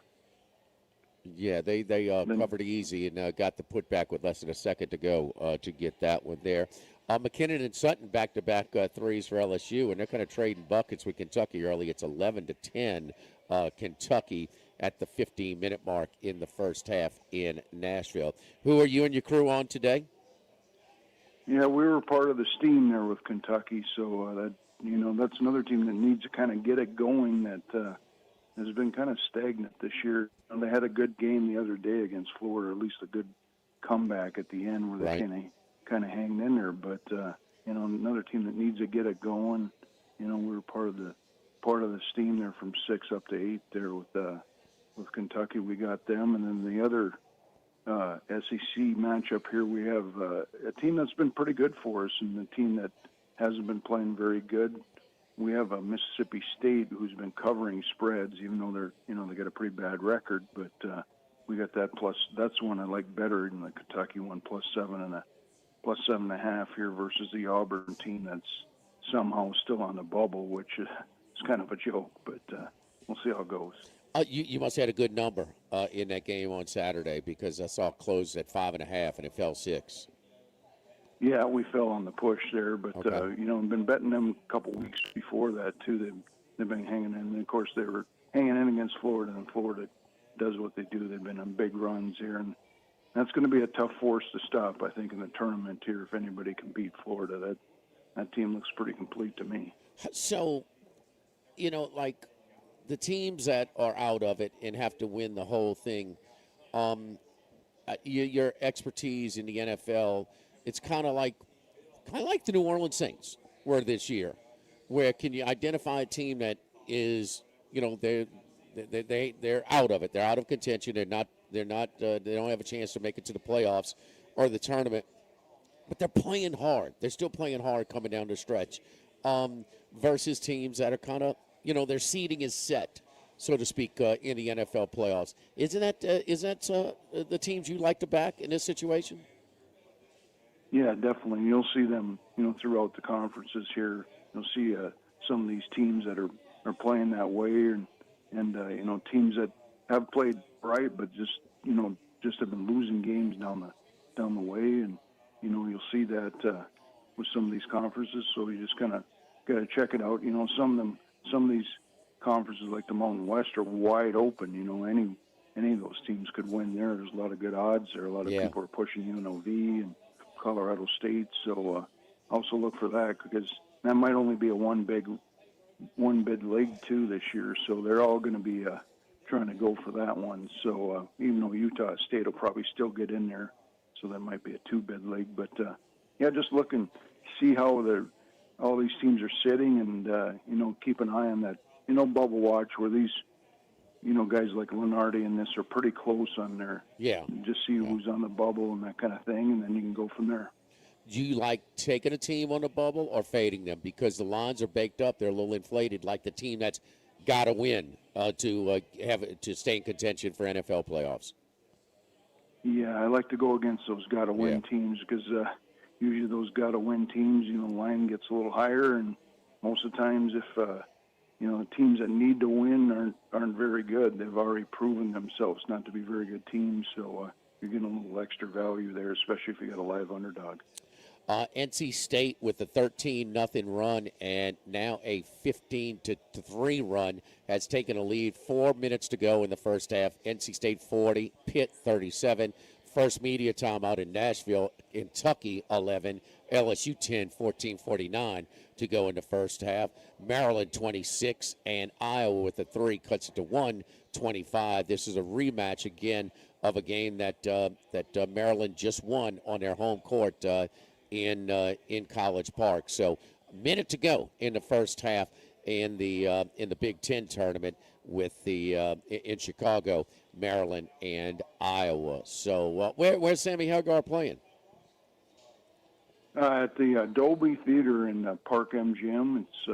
Yeah, they covered easy and got the putback with less than a second to go to get that one there. McKinnon and Sutton back-to-back threes for LSU, and they're kind of trading buckets with Kentucky early. It's 11-10 Kentucky at the 15-minute mark in the first half in Nashville. Who are you and your crew on today? Yeah, we were part of the steam there with Kentucky, so that's another team that needs to kind of get it going that has been kind of stagnant this year. They had a good game the other day against Florida, at least a good comeback at the end where they kind of hanged in there. But another team that needs to get it going. We were part of the steam there from 6 up to 8 there with Kentucky. We got them, and then the other SEC matchup here, we have a team that's been pretty good for us and a team that hasn't been playing very good. We have a Mississippi State who's been covering spreads, even though they got a pretty bad record. But we got that plus. That's one I like better than the Kentucky one, +7 and a +7.5 here versus the Auburn team that's somehow still on the bubble, which is kind of a joke. But we'll see how it goes. You must have had a good number in that game on Saturday, because I saw it close at 5.5 and it fell 6. Yeah, we fell on the push there, but Okay. I've been betting them a couple weeks before that too. They've been hanging in, and of course they were hanging in against Florida, and Florida does what they do. They've been on big runs here, and that's going to be a tough force to stop, I think, in the tournament here. If anybody can beat Florida, that team looks pretty complete to me. So, like the teams that are out of it and have to win the whole thing, your expertise in the NFL. It's kind of like the New Orleans Saints were this year, where can you identify a team that is, they're out of it. They're out of contention. They don't have a chance to make it to the playoffs or the tournament, but they're playing hard. They're still playing hard coming down the stretch, versus teams that are kind of, their seeding is set, so to speak, in the NFL playoffs. Is that the teams you like to back in this situation? Yeah, definitely. You'll see them, throughout the conferences here. You'll see some of these teams that are playing that way, and teams that have played right, but just have been losing games down the way, and you'll see that with some of these conferences. So you just kind of got to check it out. Some of these conferences like the Mountain West are wide open. Any of those teams could win there. There's a lot of good odds there. A lot of people are pushing UNLV and Colorado State, so also look for that, because that might only be a one bid league too this year, so they're all going to be trying to go for that one. So even though Utah State will probably still get in there, so that might be a 2-bid league. But just look and see how all these teams are sitting, and keep an eye on that bubble watch where these guys like Lenardi and this are pretty close on there. Yeah. Just see who's on the bubble and that kind of thing, and then you can go from there. Do you like taking a team on the bubble or fading them? Because the lines are baked up. They're a little inflated, like the team that's got to win to stay in contention for NFL playoffs. Yeah, I like to go against those got-to-win teams, because usually those got-to-win teams, the line gets a little higher, and most of the times if the teams that need to win aren't very good. They've already proven themselves not to be very good teams, so you're getting a little extra value there, especially if you got a live underdog. NC State with a 13-0 run and now a 15-3 run has taken a lead. 4 minutes to go in the first half. NC State 40, Pitt 37. First media timeout in Nashville, Kentucky 11, LSU 10, 14:49 to go in the first half. Maryland 26 and Iowa with a 3 cuts it to 1-25. This is a rematch again of a game that Maryland just won on their home court in College Park. So a minute to go in the first half in the Big Ten tournament with in Chicago, Maryland and Iowa. So where's Sammy Hagar playing? At the Dolby Theater in Park MGM. It's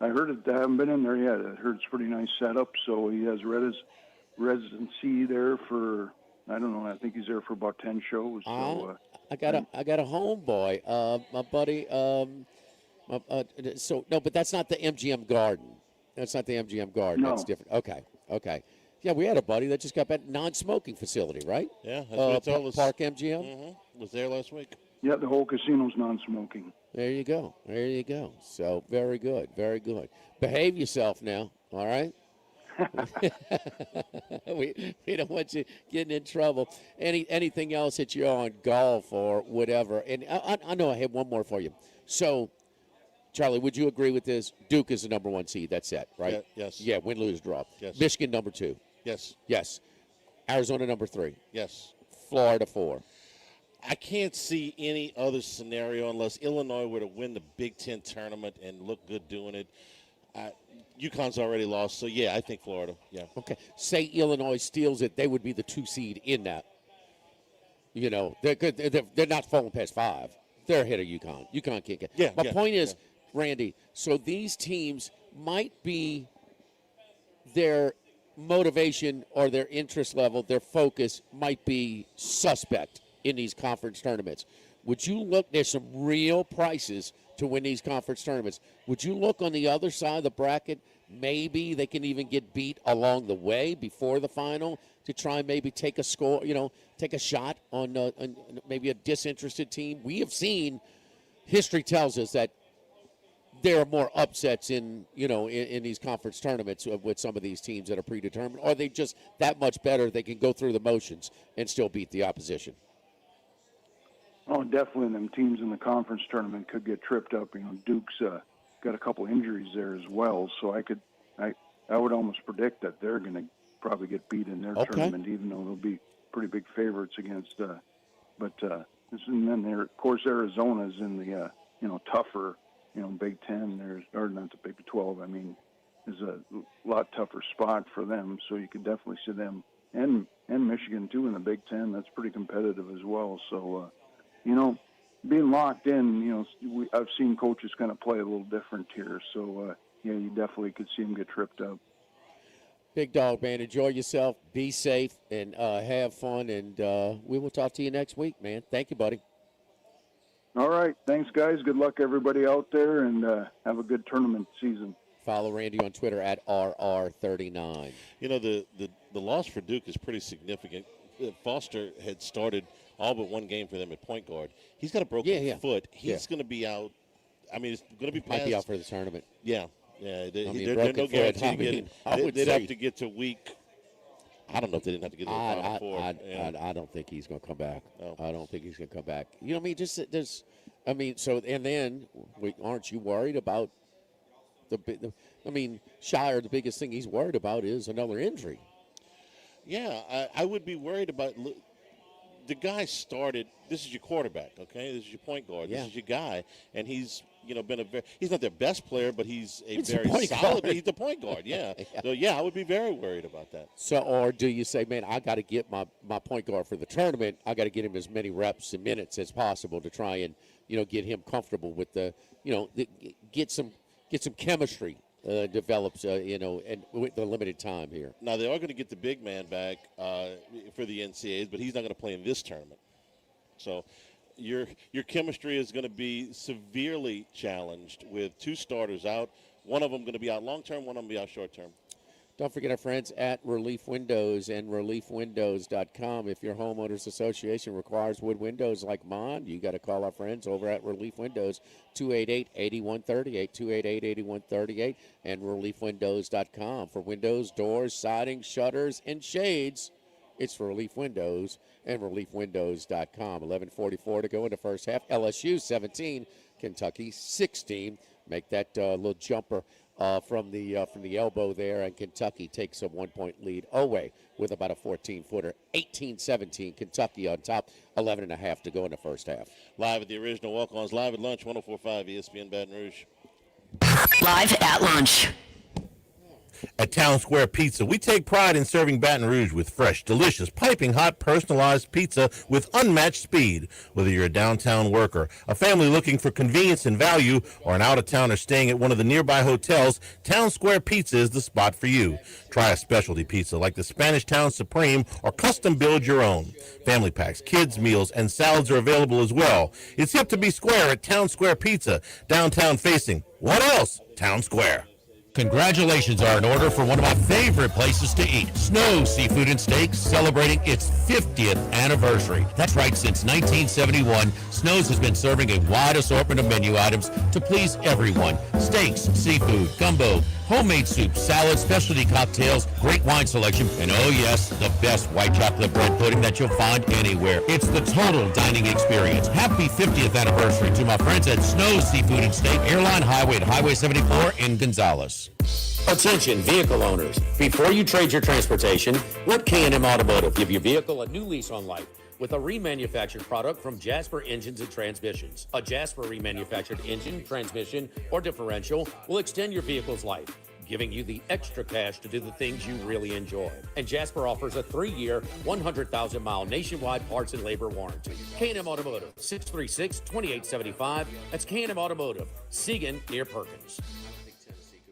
I heard it. I haven't been in there yet. I heard it's a pretty nice setup. So he has residency there for, I don't know, I think he's there for about 10 shows. So I got a homeboy, my buddy. So no, but that's not the MGM Garden. That's not the MGM Garden. No. That's different. Okay. Yeah, we had a buddy that just got back, non-smoking facility, right? Yeah, that's what it told us. Park MGM. Mm-hmm. Was there last week. Yeah, the whole casino's non-smoking. There you go. So very good. Behave yourself now, all right? we don't want you getting in trouble. Anything else that you're on, golf or whatever? And I know I have one more for you. So, Charlie, would you agree with this? Duke is the number 1 seed. That's it, right? Yeah, yes. Yeah, win, lose, draw. Yes. Michigan number 2. Yes. Arizona number 3. Yes. Florida 4. I can't see any other scenario unless Illinois were to win the Big Ten tournament and look good doing it. UConn's already lost, so yeah, I think Florida. Yeah. Okay. Say Illinois steals it, they would be the 2 seed in that. You know, they're good. They're not falling past 5. They're ahead of UConn. UConn can't get. Yeah. My point is, Randy, so these teams might be their motivation or their interest level, their focus might be suspect in these conference tournaments. Would you look, there's some real prices to win these conference tournaments. Would you look on the other side of the bracket? Maybe they can even get beat along the way before the final to try and maybe take a score, take a shot on maybe a disinterested team. We have seen, history tells us that there are more upsets in these conference tournaments with some of these teams that are predetermined. Or are they just that much better they can go through the motions and still beat the opposition? Oh, definitely. Them teams in the conference tournament could get tripped up. Duke's got a couple injuries there as well, so I would almost predict that they're going to probably get beat in their tournament, even though they'll be pretty big favorites against. And then there, of course, Arizona's in the tougher. Big Ten, or not the Big 12. I mean, is a lot tougher spot for them. So you could definitely see them and Michigan too in the Big Ten. That's pretty competitive as well. So, being locked in, I've seen coaches kind of play a little different here. So, you definitely could see them get tripped up. Big Dog, man, enjoy yourself, be safe, and have fun. And we will talk to you next week, man. Thank you, buddy. All right. Thanks, guys. Good luck, everybody out there, and have a good tournament season. Follow Randy on Twitter at RR39. The loss for Duke is pretty significant. Foster had started all but one game for them at point guard. He's got a broken foot. He's going to be out. I mean, it's going to be past. Might be out for the tournament. Yeah. There's no guarantee. They'd have to get to week. I don't know if they didn't have to get to the Final Four. I don't think he's going to come back. No. I don't think he's going to come back. You know what I mean? Just there's, I mean, so and then aren't you worried about Shire? The biggest thing he's worried about is another injury. Yeah, I would be worried about. The guy started. This is your quarterback, okay? This is your point guard. This is your guy, and he's he's not their best player, but he's very solid. He's the point guard, yeah. So I would be very worried about that. So, or do you say, man, I got to get my point guard for the tournament. I got to get him as many reps and minutes as possible to try and get him comfortable with get some chemistry develops and with the limited time here. Now they are going to get the big man back for the NCAAs, but he's not going to play in this tournament. So your chemistry is going to be severely challenged with 2 starters out. One of them going to be out long term, one of them be out short term. Don't forget our friends at Relief Windows and ReliefWindows.com. If your homeowners association requires wood windows like mine, you got to call our friends over at Relief Windows, 288-8138, 288-8138, and ReliefWindows.com. For windows, doors, siding, shutters, and shades, it's Relief Windows and ReliefWindows.com. 11:44 to go in the first half. LSU 17, Kentucky 16. Make that little jumper from the elbow there, and Kentucky takes a 1-point lead away with about a 14-footer. 18-17, Kentucky on top. 11.5 to go in the first half. Live at the original Walkons, live at lunch, 104.5 ESPN Baton Rouge. Live at lunch. At Town Square Pizza, we take pride in serving Baton Rouge with fresh, delicious, piping hot, personalized pizza with unmatched speed. Whether you're a downtown worker, a family looking for convenience and value, or an out-of-towner staying at one of the nearby hotels, Town Square Pizza is the spot for you. Try a specialty pizza like the Spanish Town Supreme or custom build your own. Family packs, kids' meals, and salads are available as well. It's hip to be square at Town Square Pizza, downtown facing. What else? Town Square. Congratulations are in order for one of my favorite places to eat, Snow Seafood and Steaks, celebrating its 50th anniversary. That's right, since 1971, Snow's has been serving a wide assortment of menu items to please everyone. Steaks, seafood, gumbo, homemade soup, salads, specialty cocktails, great wine selection, and oh yes, the best white chocolate bread pudding that you'll find anywhere. It's the total dining experience. Happy 50th anniversary to my friends at Snow Seafood and Steak, Airline Highway at Highway 74 in Gonzales. Attention vehicle owners, before you trade your transportation, let K&M Automotive give your vehicle a new lease on life with a remanufactured product from Jasper Engines and Transmissions. A Jasper remanufactured engine, transmission, or differential will extend your vehicle's life. giving you the extra cash to do the things you really enjoy. And Jasper offers a 3-year, 100,000-mile nationwide parts and labor warranty. K&M Automotive, 636-2875. That's K&M Automotive, Siegen near Perkins.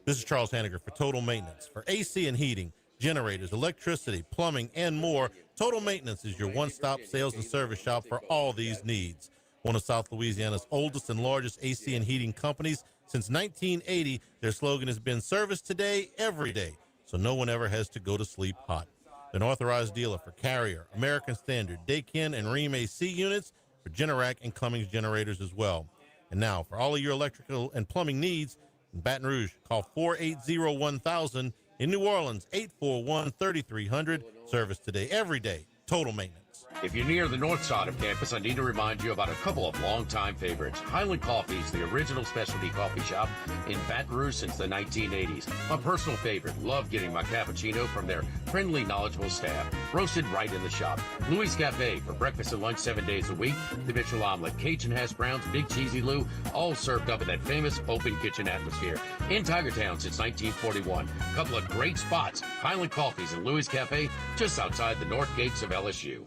This is Charles Hanniger for Total Maintenance. For AC and heating, generators, electricity, plumbing, and more, Total Maintenance is your one-stop sales and service shop for all these needs. One of South Louisiana's oldest and largest AC and heating companies. Since 1980, their slogan has been service today, every day, so no one ever has to go to sleep hot. They're an authorized dealer for Carrier, American Standard, Daikin, and Rheem AC units, for Generac and Cummins generators as well. And now, for all of your electrical and plumbing needs, in Baton Rouge, call 480-1000. In New Orleans, 841-3300. Service today, every day. Total Maintenance. If you're near the north side of campus, I need to remind you about a couple of longtime favorites. Highland Coffee is the original specialty coffee shop in Baton Rouge since the 1980s. My personal favorite. Love getting my cappuccino from their friendly, knowledgeable staff. Roasted right in the shop. Louis Cafe for breakfast and lunch 7 days a week. The Mitchell Omelet, Cajun hash browns, Big Cheesy Lou, all served up in that famous open kitchen atmosphere. In Tigertown since 1941. A couple of great spots. Highland Coffees and Louis Cafe just outside the north gates of LSU.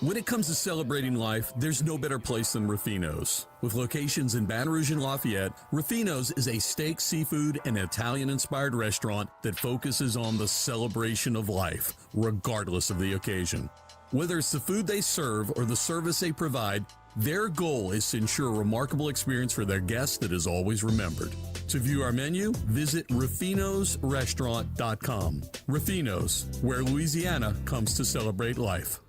When it comes to celebrating life, there's no better place than Ruffino's. With locations in Baton Rouge and Lafayette, Ruffino's is a steak, seafood, and Italian-inspired restaurant that focuses on the celebration of life, regardless of the occasion. Whether it's the food they serve or the service they provide, their goal is to ensure a remarkable experience for their guests that is always remembered. To view our menu, visit ruffinosrestaurant.com. Ruffino's, where Louisiana comes to celebrate life.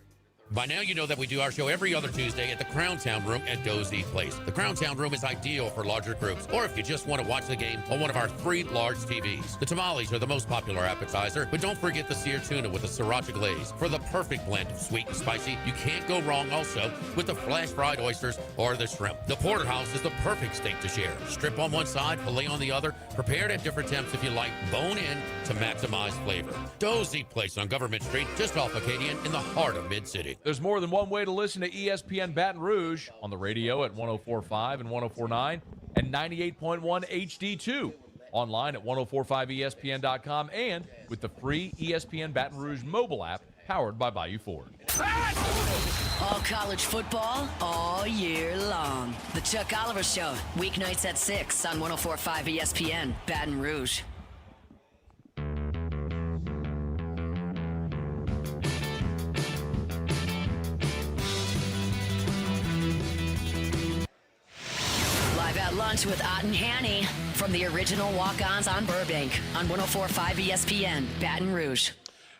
By now, you know that we do our show every other Tuesday at the Crown Town Room at Dozy Place. The Crown Town Room is ideal for larger groups, or if you just want to watch the game on one of our 3 large TVs. The tamales are the most popular appetizer, but don't forget the seared tuna with the sriracha glaze. For the perfect blend of sweet and spicy, you can't go wrong also with the flash-fried oysters or the shrimp. The porterhouse is the perfect steak to share. Strip on one side, filet on the other, prepared at different temps if you like, bone in to maximize flavor. Dozy Place on Government Street, just off Acadian in the heart of Mid-City. There's more than one way to listen to ESPN Baton Rouge on the radio at 104.5 and 104.9 and 98.1 HD2. Online at 1045ESPN.com and with the free ESPN Baton Rouge mobile app powered by Bayou Ford. All college football all year long. The Chuck Oliver Show, weeknights at 6 on 104.5 ESPN Baton Rouge. Lunch with Ott and Hanny from the original Walkons on Burbank on 104.5 ESPN Baton Rouge.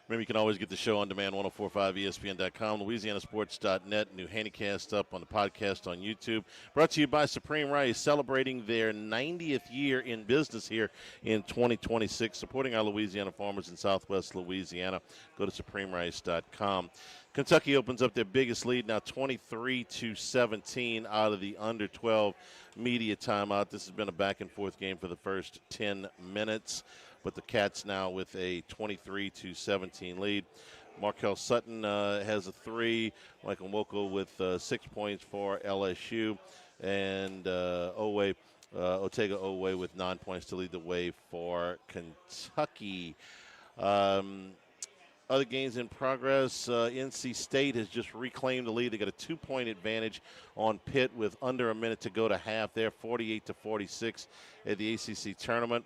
Remember, you can always get the show on demand, 1045ESPN.com, LouisianaSports.net, new Handycast up on the podcast on YouTube. Brought to you by Supreme Rice, celebrating their 90th year in business here in 2026, supporting our Louisiana farmers in southwest Louisiana. Go to SupremeRice.com. Kentucky opens up their biggest lead now, 23-17 out of the under 12 media timeout. This has been a back-and-forth game for the first 10 minutes, but the Cats now with a 23-17 lead. Markel Sutton has a 3. Michael Nwoko with 6 points for LSU. And Otega Owe with 9 points to lead the way for Kentucky. Other games in progress. NC State has just reclaimed the lead. They got a 2-point advantage on Pitt with under a minute to go to half. They're 48-46 at the ACC tournament.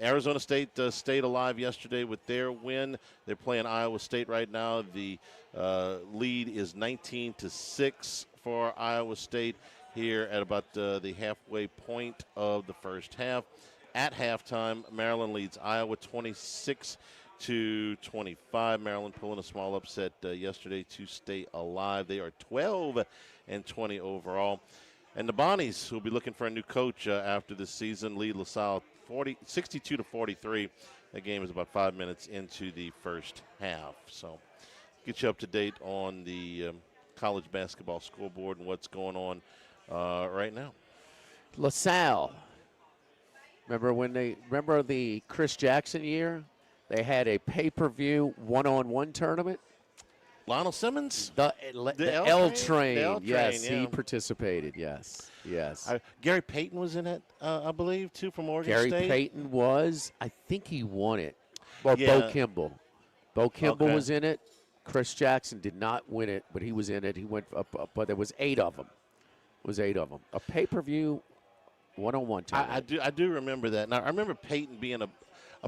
Arizona State stayed alive yesterday with their win. They're playing Iowa State right now. The lead is 19-6 for Iowa State here at about the halfway point of the first half. At halftime, Maryland leads Iowa 26-25. Maryland pulling a small upset yesterday to stay alive. They are 12-20 overall. And the Bonnies, who will be looking for a new coach after this season, lead LaSalle 62-43. That game is about 5 minutes into the first half. So get you up to date on the college basketball scoreboard and what's going on right now. LaSalle. Remember the Chris Jackson year? They had a pay-per-view one-on-one tournament. Lionel Simmons? The L train. The L train, yes, yeah. he participated. Yes. Gary Payton was in it, I believe, too, from Oregon State. Gary Payton was. I think he won it. Or Yeah. Bo Kimball. Bo Kimball was in it. Chris Jackson did not win it, but he was in it. He went up, but there was 8 of them. A pay-per-view one-on-one time. I do remember that. Now, I remember Payton being a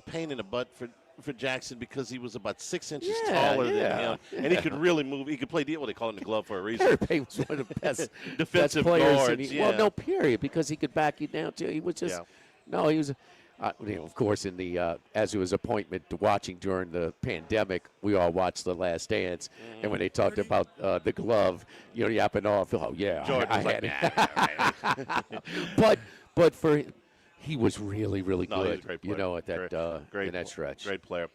pain in the butt for Jackson because he was about 6 inches taller than him, and he could really move. He could play what they call him the glove for a reason. Gary Payton was one of the best defensive players. guards. Well, no, period, because he could back you down too. He was just no. He was. Of course, in the as it was appointment to watching during the pandemic, we all watched The Last Dance, and when they talked about the glove, yapping off. Oh yeah, I had it. but he was really, really good. He was a great player. At that in that stretch. Great player.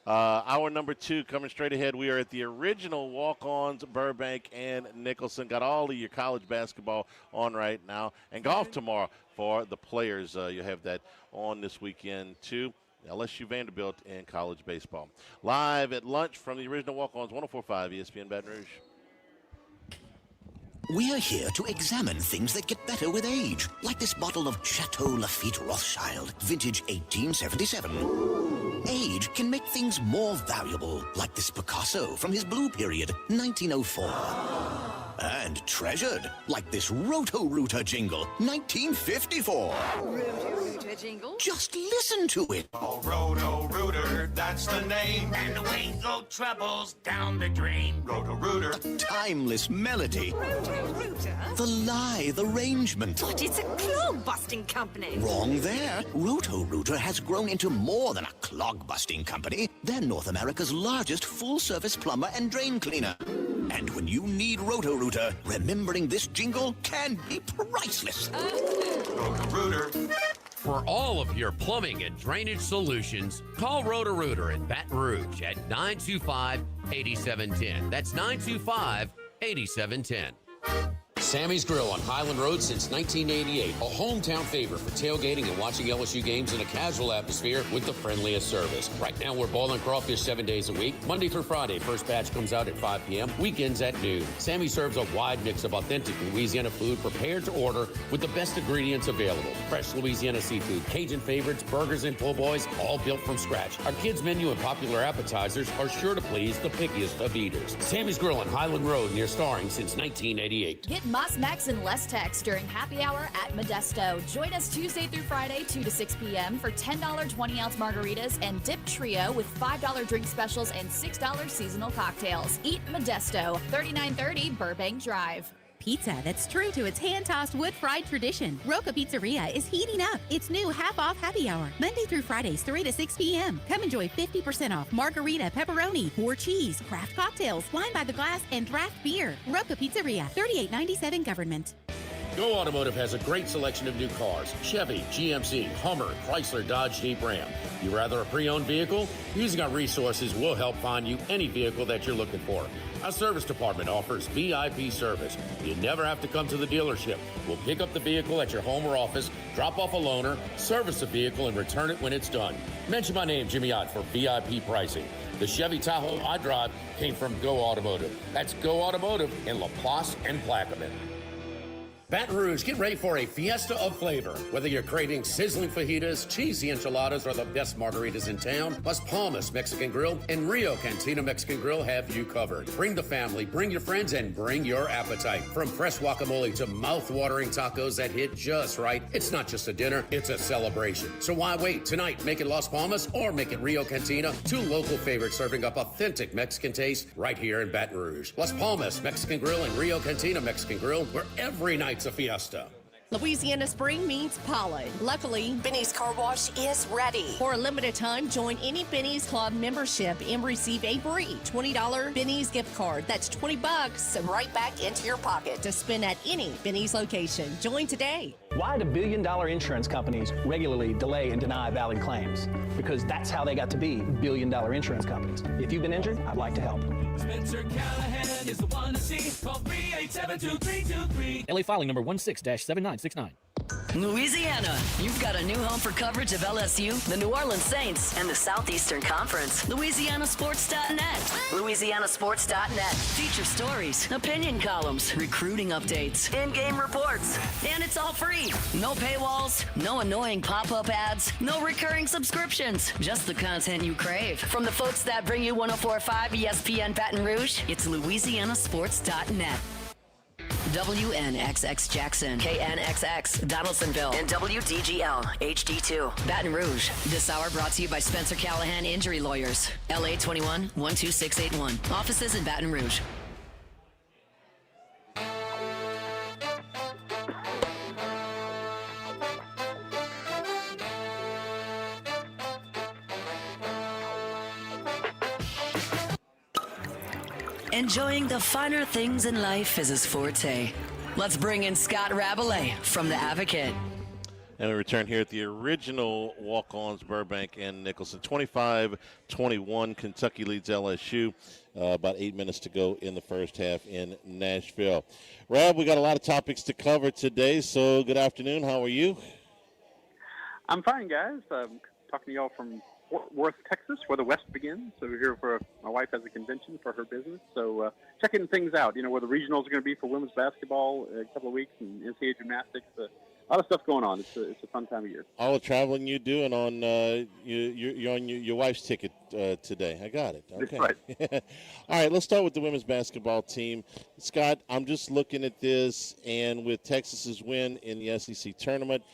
Hour number 2 coming straight ahead. We are at the original Walk-Ons, Burbank and Nicholson. Got all of your college basketball on right now, and golf tomorrow for the players. You have that on this weekend too. LSU Vanderbilt and college baseball. Live at lunch from the original Walk-Ons, 104.5 ESPN Baton Rouge. We're here to examine things that get better with age, like this bottle of Chateau Lafite Rothschild, vintage 1877. Age can make things more valuable, like this Picasso from his blue period, 1904. And treasured, like this Roto-Rooter jingle, 1954. Roto-Rooter jingle? Just listen to it. Oh, Roto-Rooter, that's the name. And away go troubles down the drain. Roto-Rooter. A timeless melody. Roto-Rooter? The lithe arrangement. But it's a clog-busting company. Wrong there. Roto-Rooter has grown into more than a clog-busting company. They're North America's largest full-service plumber and drain cleaner. And when you need Roto-Rooter, remembering this jingle can be priceless. Roto-Rooter. For all of your plumbing and drainage solutions, call Roto-Rooter in Baton Rouge at 925-8710. That's 925-8710. Sammy's Grill on Highland Road since 1988. A hometown favorite for tailgating and watching LSU games in a casual atmosphere with the friendliest service. Right now, we're boiling crawfish 7 days a week, Monday through Friday. First batch comes out at 5 p.m., weekends at noon. Sammy serves a wide mix of authentic Louisiana food prepared to order with the best ingredients available. Fresh Louisiana seafood, Cajun favorites, burgers, and po' boys, all built from scratch. Our kids' menu and popular appetizers are sure to please the pickiest of eaters. Sammy's Grill on Highland Road near Starring since 1988. Get Moss Max and less Tex during happy hour at Modesto. Join us Tuesday through Friday, 2 to 6 p.m. for $10 20-ounce margaritas and Dip Trio with $5 drink specials and $6 seasonal cocktails. Eat Modesto, 3930 Burbank Drive. Pizza that's true to its hand-tossed wood-fried tradition. Roca Pizzeria is heating up its new half-off happy hour, Monday through Fridays, 3 to 6 p.m. Come enjoy 50% off margarita, pepperoni, more cheese, craft cocktails, wine by the glass, and draft beer. Roca Pizzeria, 3897 Government. Go Automotive has a great selection of new cars. Chevy, GMC, Hummer, Chrysler, Dodge, Jeep, Ram. You rather a pre-owned vehicle? Using our resources will help find you any vehicle that you're looking for. Our service department offers VIP service. You never have to come to the dealership. We'll pick up the vehicle at your home or office, drop off a loaner, service the vehicle, and return it when it's done. Mention my name, Jimmy Ott, for VIP pricing. The Chevy Tahoe I drive came from Go Automotive. That's Go Automotive in LaPlace and Plaquemine. Baton Rouge, get ready for a fiesta of flavor. Whether you're craving sizzling fajitas, cheesy enchiladas, or the best margaritas in town, Las Palmas Mexican Grill and Rio Cantina Mexican Grill have you covered. Bring the family, bring your friends, and bring your appetite. From fresh guacamole to mouth-watering tacos that hit just right, it's not just a dinner, it's a celebration. So why wait? Tonight, make it Las Palmas or make it Rio Cantina, two local favorites serving up authentic Mexican taste right here in Baton Rouge. Las Palmas Mexican Grill and Rio Cantina Mexican Grill, where every night it's a fiesta. Louisiana spring means pollen. Luckily, Benny's Car Wash is ready. For a limited time, join any Benny's Club membership and receive a free $20 Benny's gift card. That's $20 right back into your pocket to spend at any Benny's location. Join today. Why do billion-dollar insurance companies regularly delay and deny valid claims? Because that's how they got to be billion-dollar insurance companies. If you've been injured, I'd like to help. Spencer Callahan is the one to see. Call 387-2323. LA filing number 16-7969. Louisiana, you've got a new home for coverage of LSU, the New Orleans Saints, and the Southeastern Conference. LouisianaSports.net. LouisianaSports.net. Feature stories, opinion columns, recruiting updates, in-game reports. And it's all free. No paywalls, no annoying pop-up ads, no recurring subscriptions. Just the content you crave. From the folks that bring you 104.5 ESPN Baton Rouge, it's LouisianaSports.net. WNXX Jackson, KNXX Donaldsonville, and WDGL HD2 Baton Rouge. This hour brought to you by Spencer Callahan Injury Lawyers, LA 21 12681. Offices in Baton Rouge. Enjoying the finer things in life is his forte. Let's bring in Scott Rabalais from The Advocate. And we return here at the original Walk-Ons, Burbank and Nicholson. 25-21, Kentucky leads LSU. About 8 minutes to go in the first half in Nashville. Rab, we got a lot of topics to cover today, so good afternoon. How are you? I'm fine, guys. I'm talking to y'all from Fort Worth, Texas, where the West begins. So we're here for my wife has a convention for her business. So checking things out, where the regionals are going to be for women's basketball in a couple of weeks and NCAA gymnastics. A lot of stuff going on. It's a fun time of year. All the traveling you're doing on you're on your wife's ticket today. I got it. Okay. That's right. All right, let's start with the women's basketball team. Scott, I'm just looking at this, and with Texas's win in the SEC tournament,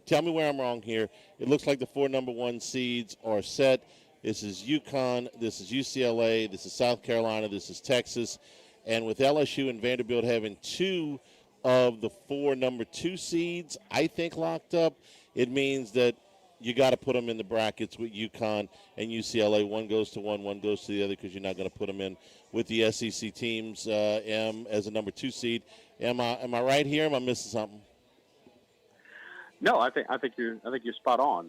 tell me where I'm wrong here. It looks like the 4 number 1 seeds are set. This is UConn, this is UCLA, this is South Carolina, this is Texas. And with LSU and Vanderbilt having 2 of the 4 number 2 seeds, I think, locked up, it means that you got to put them in the brackets with UConn and UCLA. One goes to one goes to the other, because you're not going to put them in with the SEC teams as a number 2 seed. Am I right here? Am I missing something? No, I think you're spot on.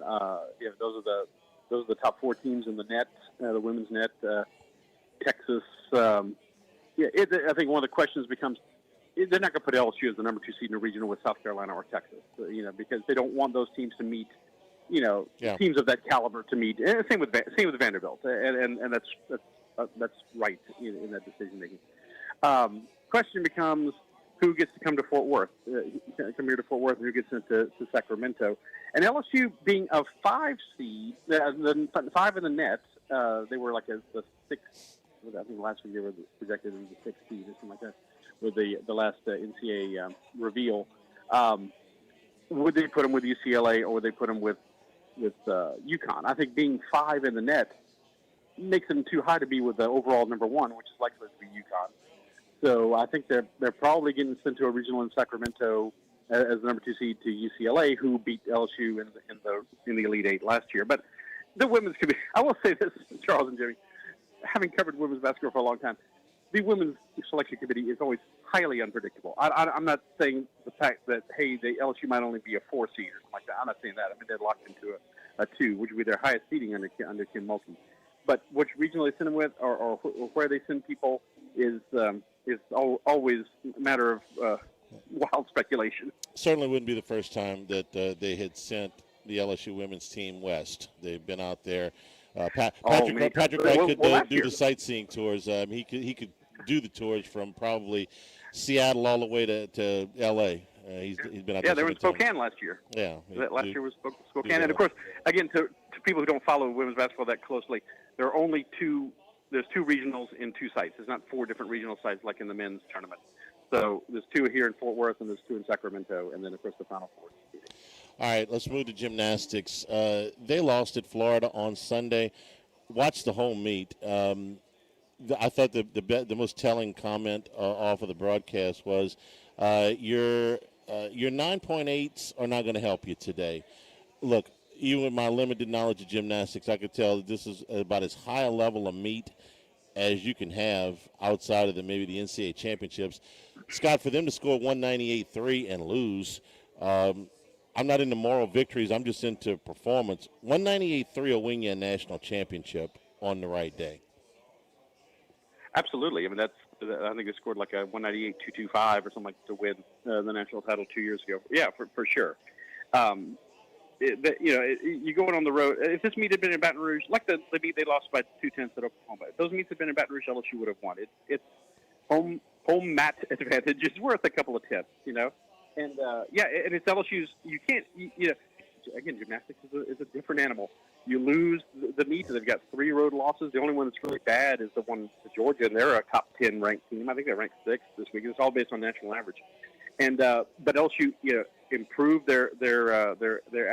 Those are the top 4 teams in the net, the women's net. Texas. I think one of the questions becomes, they're not going to put LSU as the number 2 seed in a regional with South Carolina or Texas, because they don't want those teams to meet, teams of that caliber to meet. And same with Vanderbilt, and that's right in that decision making. Question becomes, who gets to come to Fort Worth? Come here to Fort Worth, and who gets into Sacramento? And LSU being a 5 seed, the 5 in the net, they were like the 6th. I think last week they were projected as the 6th seed or something like that with the last NCAA reveal. Would they put them with UCLA, or would they put them with UConn? I think being 5 in the net makes them too high to be with the overall number 1, which is likely to be UConn. So I think they're probably getting sent to a regional in Sacramento as the number 2 seed to UCLA, who beat LSU in the Elite 8 last year. But the women's could be. I will say this, Charles and Jimmy, having covered women's basketball for a long time, the women's selection committee is always highly unpredictable. I'm not saying the fact that the LSU might only be a 4 seed or something like that. I'm not saying that. I mean, they're locked into a 2, which would be their highest seeding under Kim Mulkey. But which regional they send them with, or where they send people, is always a matter of wild speculation. Certainly wouldn't be the first time that they had sent the LSU women's team west. They've been out there. Patrick Wright could do the sightseeing tours. He could do the tours from probably Seattle all the way to L.A. He's been out there. Yeah, they were in Spokane last year. Yeah. Last year was Spokane. And, of course, again, to people who don't follow women's basketball that closely, there are only 2 – there's 2 regionals in 2 sites. There's not 4 different regional sites like in the men's tournament. So there's 2 here in Fort Worth, and there's 2 in Sacramento, and then, of course, the Final Four. All right, let's move to gymnastics. They lost at Florida on Sunday. Watched the whole meet. I thought the most telling comment off of the broadcast was your 9.8s are not going to help you today. Look, even with my limited knowledge of gymnastics, I could tell that this is about as high a level of meet as you can have outside of maybe the NCAA championships. Scott, for them to score 198.3 and lose, I'm not into moral victories. I'm just into performance. 198.3 will win you a national championship on the right day. Absolutely. I mean, I think they scored like a 198.225 or something like to win the national title 2 years ago. Yeah, for sure. You going on the road. If this meet had been in Baton Rouge, like the meet they lost by 2-10 at Oklahoma, if those meets had been in Baton Rouge, LSU would have won. It's home mat advantage is worth a couple of tenths, and and it's LSU's. You can't, again, gymnastics is a different animal. You lose the meet, they've got 3 road losses. The only one that's really bad is the one to Georgia, and they're a top 10 ranked team. I think they're ranked 6th this week. It's all based on national average. And but LSU, improved their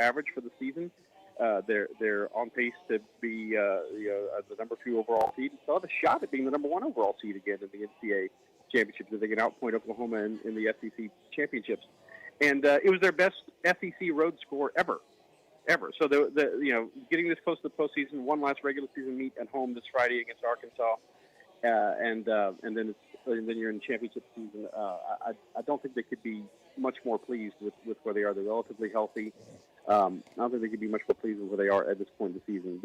average for the season. They're on pace to be the number 2 overall seed. Still have a shot at being the number 1 overall seed again in the NCAA championship if they can outpoint Oklahoma in the SEC championships. And it was their best SEC road score ever. So getting this close to the postseason, one last regular season meet at home this Friday against Arkansas, and then you're in championship season. I don't think they could be much more pleased with where they are. They're relatively healthy. I don't think they could be much more pleased with where they are at this point in the season.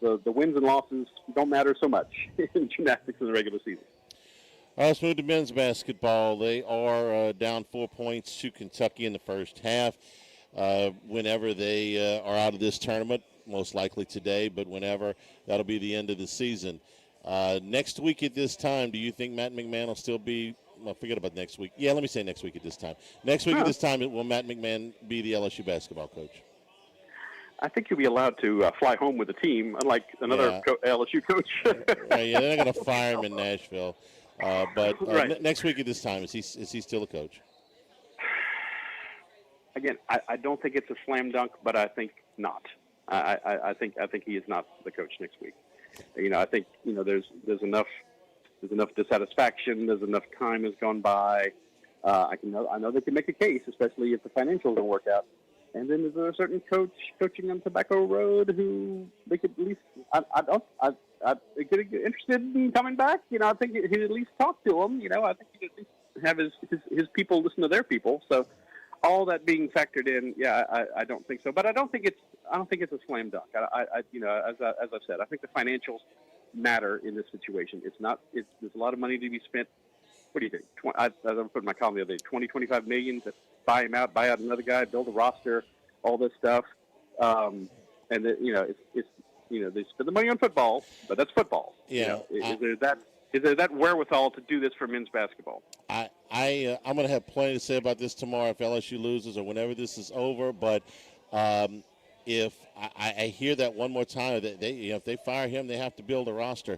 The wins and losses don't matter so much in gymnastics in the regular season. All right, let's move to men's basketball. They are down 4 points to Kentucky in the first half. Whenever they are out of this tournament, most likely today, but whenever, that'll be the end of the season. Next week at this time, do you think Matt McMahon will still be – well, forget about next week. Yeah, let me say next week at this time. Next week at this time, will Matt McMahon be the LSU basketball coach? I think he'll be allowed to fly home with the team, unlike another LSU coach. Yeah, they're not going to fire him in Nashville. But next week at this time, is he still a coach? Again, I don't think it's a slam dunk, but I think not. I think he is not the coach next week. I think there's enough dissatisfaction. There's enough time has gone by. I know they can make a case, especially if the financials don't work out. And then is there a certain coach coaching on Tobacco Road who they could at least I'd get interested in coming back. I think he'd at least talk to them. I think he'd at least have his people listen to their people. So all that being factored in, I don't think so. But I don't think it's a slam dunk. As I've said, I think the financials matter in this situation. There's a lot of money to be spent. What do you think? As I put in my column the other day, $20-25 million to buy him out, buy out another guy, build a roster, all this stuff. And it's they spend the money on football, but that's football. Yeah. Is there that wherewithal to do this for men's basketball? I'm going to have plenty to say about this tomorrow if LSU loses or whenever this is over. But if I hear that one more time, that if they fire him, they have to build a roster.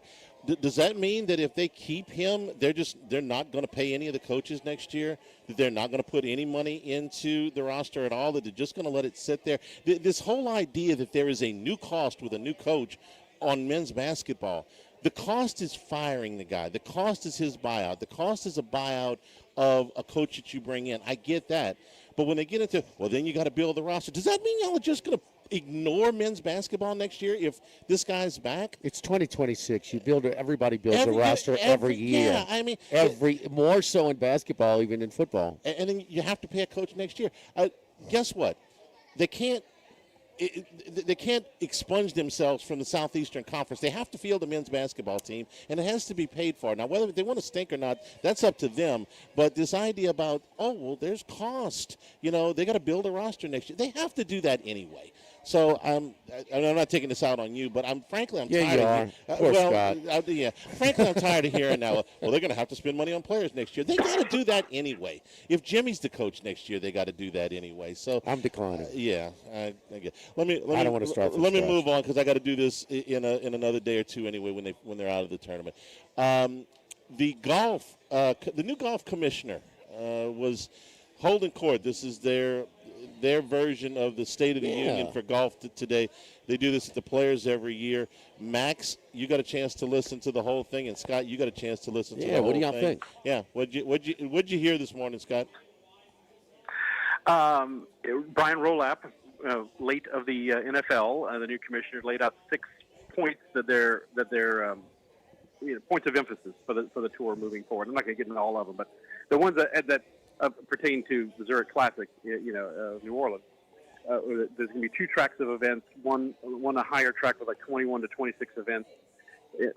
Does that mean that if they keep him, they're not going to pay any of the coaches next year? That they're not going to put any money into the roster at all? That they're just going to let it sit there? This whole idea that there is a new cost with a new coach on men's basketball. The cost is firing the guy. The cost is his buyout. The cost is a buyout of a coach that you bring in. I get that. But when they get into, well, then you got to build the roster. Does that mean y'all are just going to ignore men's basketball next year if this guy's back? It's 2026. Everybody builds a roster every year. Yeah, I mean, more so in basketball even in football. And then you have to pay a coach next year. Guess what? They can't expunge themselves from the Southeastern Conference. They have to field a men's basketball team, and it has to be paid for. Now, whether they want to stink or not, that's up to them. But this idea about, there's cost. They got to build a roster next year. They have to do that anyway. So I'm not taking this out on you, but frankly I'm tired. Frankly, I'm tired of hearing now. Well, they're going to have to spend money on players next year. They got to do that anyway. If Jimmy's the coach next year, they got to do that anyway. So I'm declining. I get. Let me don't want to start. Let me move on because I got to do this in another day or two anyway when they're out of the tournament. The new golf commissioner was holding court. This is their version of the State of the Union for golf today. They do this at the Players every year. Max, you got a chance to listen to the whole thing, and Scott, you got a chance to listen to the whole thing. Yeah, what do y'all think? Yeah, what'd you hear this morning, Scott? Brian Rolap, late of the NFL, the new commissioner, laid out 6 points that they're points of emphasis for the tour moving forward. I'm not going to get into all of them, but the ones that pertain to the Zurich Classic, New Orleans. There's going to be 2 tracks of events. One a higher track with like 21 to 26 events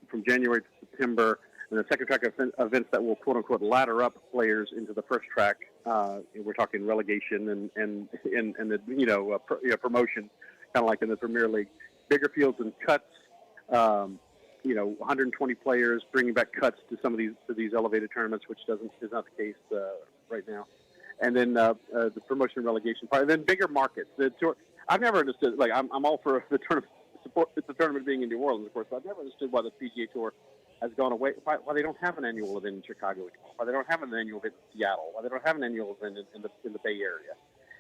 from January to September. and the second track events that will quote unquote ladder up players into the first track. We're talking relegation and the promotion, kind of like in the Premier League. Bigger fields and cuts. 120 players, bringing back cuts to some of these elevated tournaments, which is not the case right now. And then the promotion and relegation part, and then bigger markets. The tour. I've never understood. Like I'm all for the tournament support. It's the tournament being in New Orleans, of course. But I've never understood why the PGA Tour has gone away. Why they don't have an annual event in Chicago anymore? Why they don't have an annual event in Seattle? Why they don't have an annual event in the Bay Area?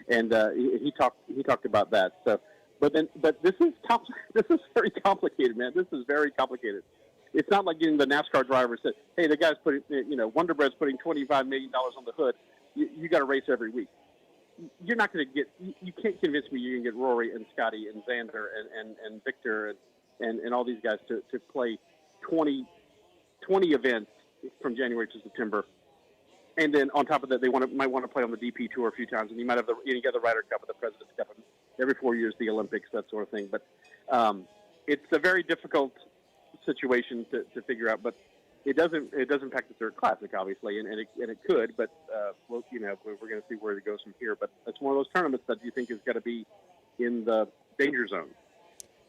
And he talked about that. So, but this is very complicated, man. This is very complicated. It's not like getting the NASCAR driver said, "Hey, the guy's putting, Wonder Bread's putting $25 million on the hood. You got to race every week." You're not going to get. You can't convince me you can get Rory and Scotty and Xander and Victor and all these guys to play 20 events from January to September, and then on top of that, they might want to play on the DP Tour a few times, and you might have you got the Ryder Cup and the President's Cup, and every 4 years the Olympics, that sort of thing. But it's a very difficult situation to figure out, but it doesn't impact the Zurich Classic, obviously, and it could, but we're going to see where it goes from here. But it's one of those tournaments that you think is going to be in the danger zone.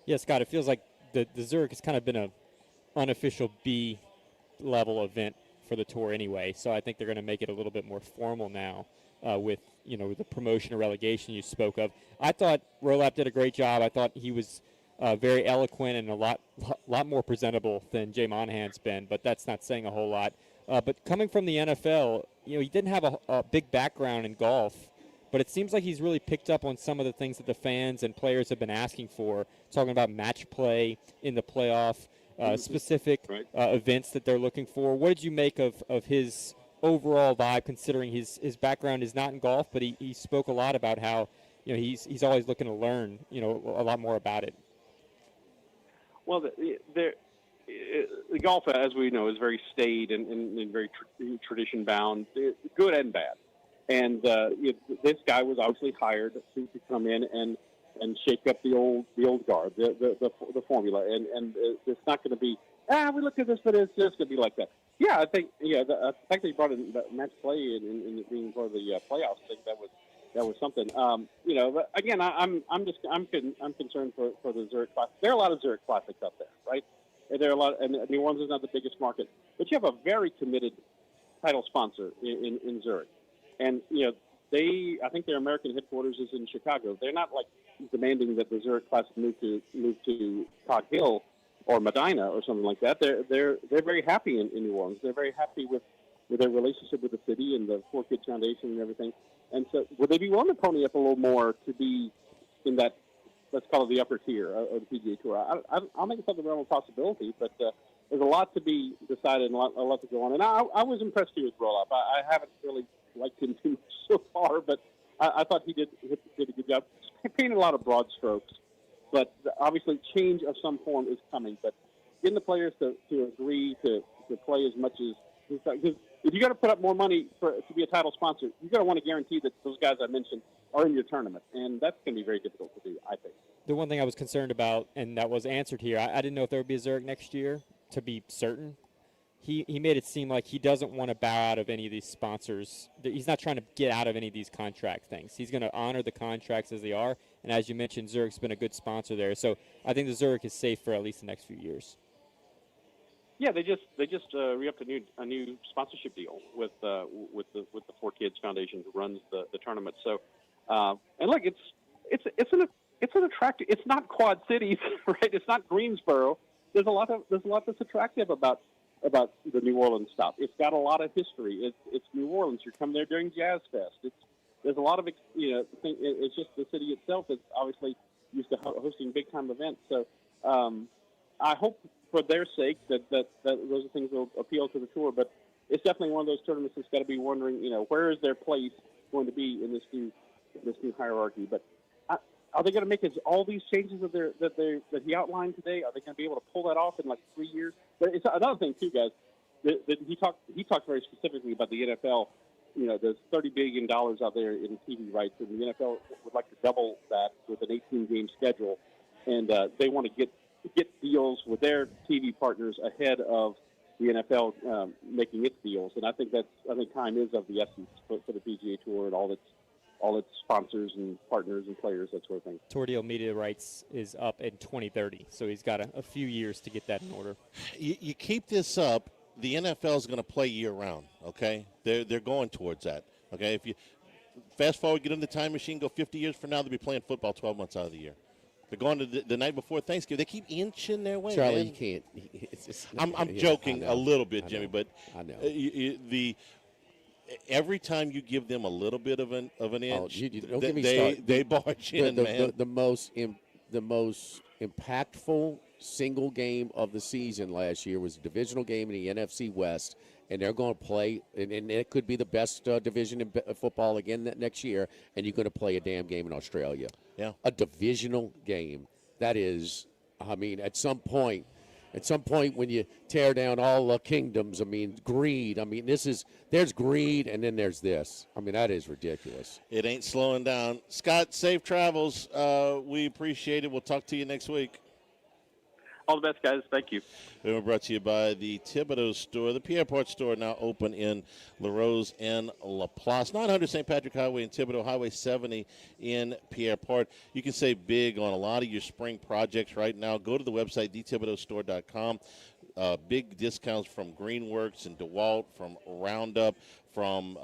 Yeah, Scott, it feels like the Zurich has kind of been a unofficial B level event for the tour anyway, so I think they're going to make it a little bit more formal now with the promotion or relegation you spoke of. I thought Rowlap did a great job. I thought he was very eloquent and a lot more presentable than Jay Monahan's been, but that's not saying a whole lot. But coming from the NFL, he didn't have a big background in golf, but it seems like he's really picked up on some of the things that the fans and players have been asking for, talking about match play in the playoff, specific events that they're looking for. What did you make of his overall vibe, considering his background is not in golf, but he spoke a lot about how he's always looking to learn a lot more about it. Well, the golf, as we know, is very staid and very tradition-bound, good and bad. And this guy was obviously hired to come in and shake up the old guard, the formula. And it's not going to be, we look at this, but it's just going to be like that. Yeah, I think the fact that he brought in match play and being part of the playoffs, I think that was something. But again, I'm concerned for the Zurich Classic. There are a lot of Zurich Classics out there, right? And there are a lot, and New Orleans is not the biggest market, but you have a very committed title sponsor in Zurich, and I think their American headquarters is in Chicago. They're not like demanding that the Zurich Classic move to Cog Hill or Medina or something like that. They're very happy in New Orleans. They're very happy with their relationship with the city and the Four Kids Foundation and everything. And so, would they be willing to pony up a little more to be in that, let's call it the upper tier of the PGA Tour? I'll make it something realm of possibility, but there's a lot to be decided and a lot to go on. And I was impressed here with Rowlap. I haven't really liked him too much so far, but I thought he did a good job. He painted a lot of broad strokes, but obviously change of some form is coming. But getting the players to agree to play as much as because if you got to put up more money to be a title sponsor, you got to want to guarantee that those guys I mentioned are in your tournament, and that's going to be very difficult to do, I think. The one thing I was concerned about, and that was answered here, I didn't know if there would be a Zurich next year, to be certain. He made it seem like he doesn't want to bow out of any of these sponsors. He's not trying to get out of any of these contract things. He's going to honor the contracts as they are, and as you mentioned, Zurich's been a good sponsor there. So I think the Zurich is safe for at least the next few years. Yeah, they just re-upped a new sponsorship deal with the Four Kids Foundation, who runs the tournament. So, and look, it's an attractive. It's not Quad Cities, right? It's not Greensboro. There's a lot that's attractive about the New Orleans stop. It's got a lot of history. It's New Orleans. You're coming there during Jazz Fest. There's a lot of it's just the city itself is obviously used to hosting big time events. So, I hope, for their sake, that those things will appeal to the tour. But it's definitely one of those tournaments that's got to be wondering, where is their place going to be in this new hierarchy. But are they going to make all these changes that he outlined today? Are they going to be able to pull that off in like 3 years? But it's another thing too, guys. That he talked very specifically about the NFL. There's $30 billion out there in TV rights, and the NFL would like to double that with an 18-game schedule, and they want to get deals with their TV partners ahead of the NFL making its deals. And I think time is of the essence for the PGA Tour and all its sponsors and partners and players, that sort of thing. Tour deal media rights is up in 2030, so he's got a few years to get that in order. You keep this up, the NFL is going to play year-round, okay? They're going towards that, okay? If you fast forward, get in the time machine, go 50 years from now, they'll be playing football 12 months out of the year. They're going to the night before Thanksgiving. They keep inching their way. Charlie, man. you can't. I'm joking a little bit, Jimmy, but I know. Every time you give them a little bit of an inch, don't get me started. they barge in, man. The most impactful single game of the season last year was a divisional game in the NFC West, and they're going to play, and it could be the best division in football again next year, and you're going to play a damn game in Australia. Yeah. A divisional game. That is, I mean, at some point when you tear down all the kingdoms, I mean, greed. I mean, there's greed, and then there's this. I mean, that is ridiculous. It ain't slowing down. Scott, safe travels. We appreciate it. We'll talk to you next week. All the best, guys. Thank you. We're brought to you by the Thibodeau store. The Pierrepont store now open in LaRose and LaPlace. 900 St. Patrick Highway in Thibodeau, Highway 70 in Pierrepont. You can save big on a lot of your spring projects right now. Go to the website, thethibodeaustore.com. Big discounts from Greenworks and DeWalt, from Roundup, from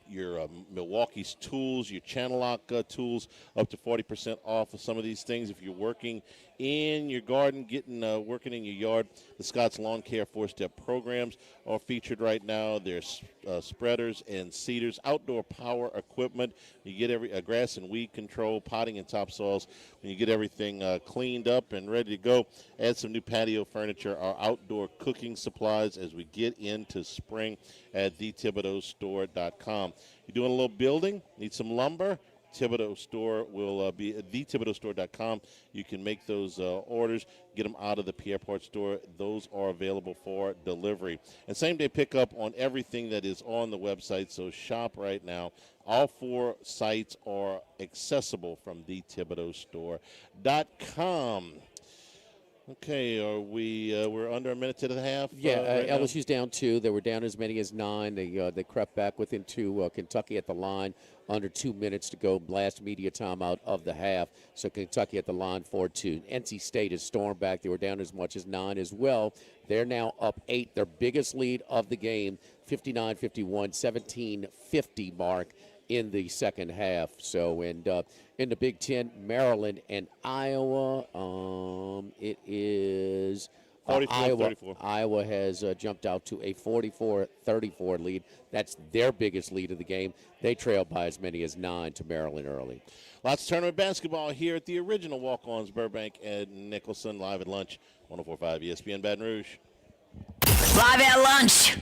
your Milwaukee's tools, your Channel Lock tools, up to 40% off of some of these things. If you're working in your garden, working in your yard, the Scott's Lawn Care 4-step programs are featured right now. There's spreaders and seeders, outdoor power equipment. You get grass and weed control, potting and topsoils. When you get everything cleaned up and ready to go, add some new patio furniture, our outdoor cooking supplies as we get into spring at thethibodeaustore.com. You're doing a little building, need some lumber? Thibodeau store will be at thethibodeaustore.com. You can make those orders, get them out of the Pierrepont store. Those are available for delivery. And same-day pickup on everything that is on the website, so shop right now. All 4 sites are accessible from thethibodeaustore.com. Okay, we're under a minute to the half? Yeah, right LSU's down 2. They were down as many as 9. They crept back within 2. Kentucky at the line, under 2 minutes to go. Last media timeout of the half. So Kentucky at the line 4-2. NC State has stormed back. They were down as much as 9 as well. They're now up 8. Their biggest lead of the game, 59-51, 17-50 mark in the second half. So, and in the Big Ten, Maryland and Iowa, it is 44-34. Iowa has jumped out to a 44-34 lead. That's their biggest lead of the game. They trail by as many as 9 to Maryland early. Lots of tournament basketball here at the original Walk-Ons, Burbank and Nicholson, live at lunch, 104.5 ESPN Baton Rouge. Live at lunch.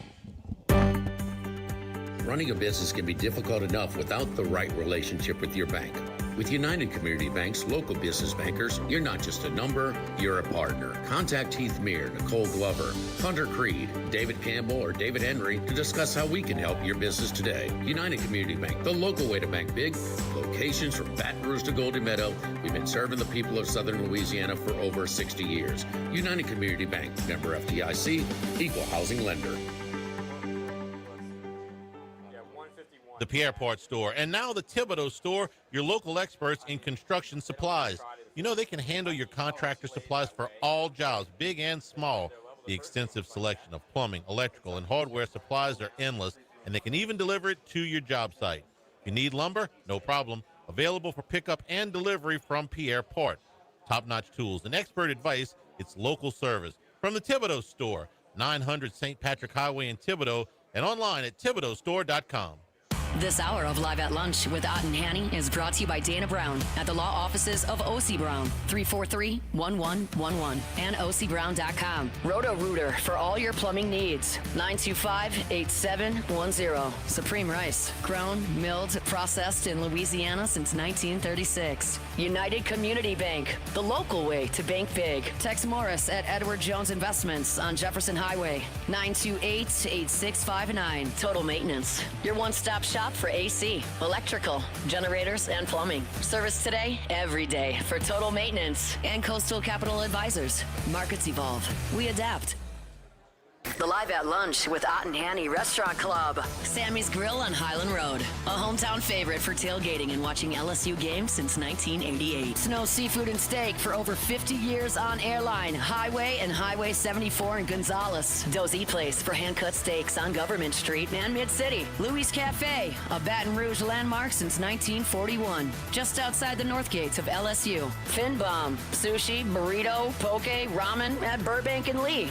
Running a business can be difficult enough without the right relationship with your bank. With United Community Bank's local business bankers, you're not just a number, you're a partner. Contact Heath Meir, Nicole Glover, Hunter Creed, David Campbell, or David Henry to discuss how we can help your business today. United Community Bank, the local way to bank big. Locations from Baton Rouge to Golden Meadow. We've been serving the people of Southern Louisiana for over 60 years. United Community Bank, member FDIC, equal housing lender. The Pierrepont store, and now the Thibodeau store, your local experts in construction supplies. You know they can handle your contractor supplies for all jobs, big and small. The extensive selection of plumbing, electrical, and hardware supplies are endless, and they can even deliver it to your job site. If you need lumber, no problem. Available for pickup and delivery from Pierrepont. Top-notch tools and expert advice, it's local service. From the Thibodeau store, 900 St. Patrick Highway in Thibodeau, and online at thibodeaustore.com. This hour of Live at Lunch with Ott and Hanny is brought to you by Dana Brown at the law offices of O.C. Brown, 343-1111, and ocbrown.com. Roto-Rooter for all your plumbing needs, 925-8710. Supreme Rice, grown, milled, processed in Louisiana since 1936. United Community Bank, the local way to bank big. Tex Morris at Edward Jones Investments on Jefferson Highway, 928-8659. Total Maintenance, your one-stop shop for AC, electrical, generators, and plumbing. Service today, every day for Total Maintenance and Coastal Capital Advisors. Markets evolve. We adapt. The Live at Lunch with Ott and Hanny Restaurant Club. Sammy's Grill on Highland Road. A hometown favorite for tailgating and watching LSU games since 1988. Snow Seafood and Steak for over 50 years on Airline, Highway, and Highway 74 in Gonzales. Dozy Place for hand-cut steaks on Government Street and Mid-City. Louis Cafe, a Baton Rouge landmark since 1941. Just outside the north gates of LSU. Finbom, sushi, burrito, poke, ramen at Burbank and Lee.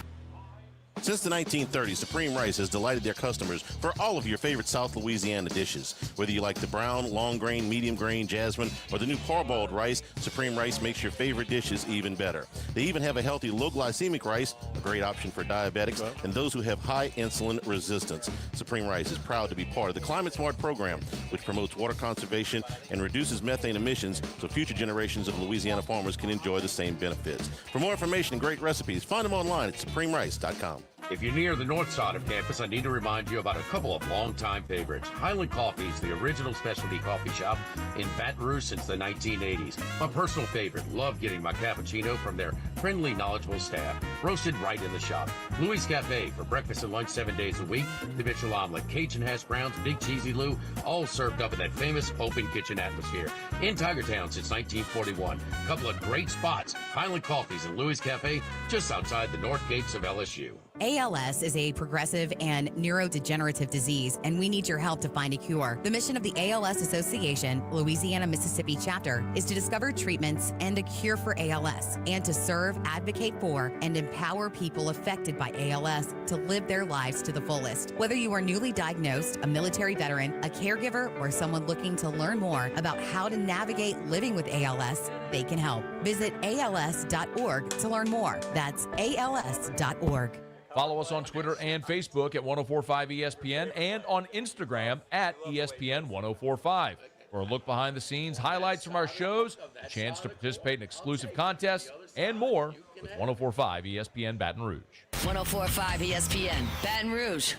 Since the 1930s, Supreme Rice has delighted their customers for all of your favorite South Louisiana dishes. Whether you like the brown, long grain, medium grain, jasmine, or the new parboiled rice, Supreme Rice makes your favorite dishes even better. They even have a healthy low glycemic rice, a great option for diabetics and those who have high insulin resistance. Supreme Rice is proud to be part of the Climate Smart program, which promotes water conservation and reduces methane emissions so future generations of Louisiana farmers can enjoy the same benefits. For more information and great recipes, find them online at supremerice.com. If you're near the north side of campus, I need to remind you about a couple of longtime favorites. Highland Coffee is the original specialty coffee shop in Baton Rouge since the 1980s. My personal favorite. Love getting my cappuccino from their friendly, knowledgeable staff. Roasted right in the shop. Louis Cafe for breakfast and lunch 7 days a week. The Mitchell omelet, Cajun hash browns, Big Cheesy Lou, all served up in that famous open kitchen atmosphere. In Tigertown since 1941. A couple of great spots. Highland Coffees and Louis Cafe just outside the north gates of LSU. ALS is a progressive and neurodegenerative disease, and we need your help to find a cure. The mission of the ALS Association, Louisiana, Mississippi chapter, is to discover treatments and a cure for ALS, and to serve, advocate for, and empower people affected by ALS to live their lives to the fullest. Whether you are newly diagnosed, a military veteran, a caregiver, or someone looking to learn more about how to navigate living with ALS, they can help. Visit als.org to learn more. That's als.org. Follow us on Twitter and Facebook at 1045 ESPN and on Instagram at ESPN 1045. For a look behind the scenes, highlights from our shows, a chance to participate in exclusive contests, and more with 1045 ESPN Baton Rouge. 1045 ESPN Baton Rouge.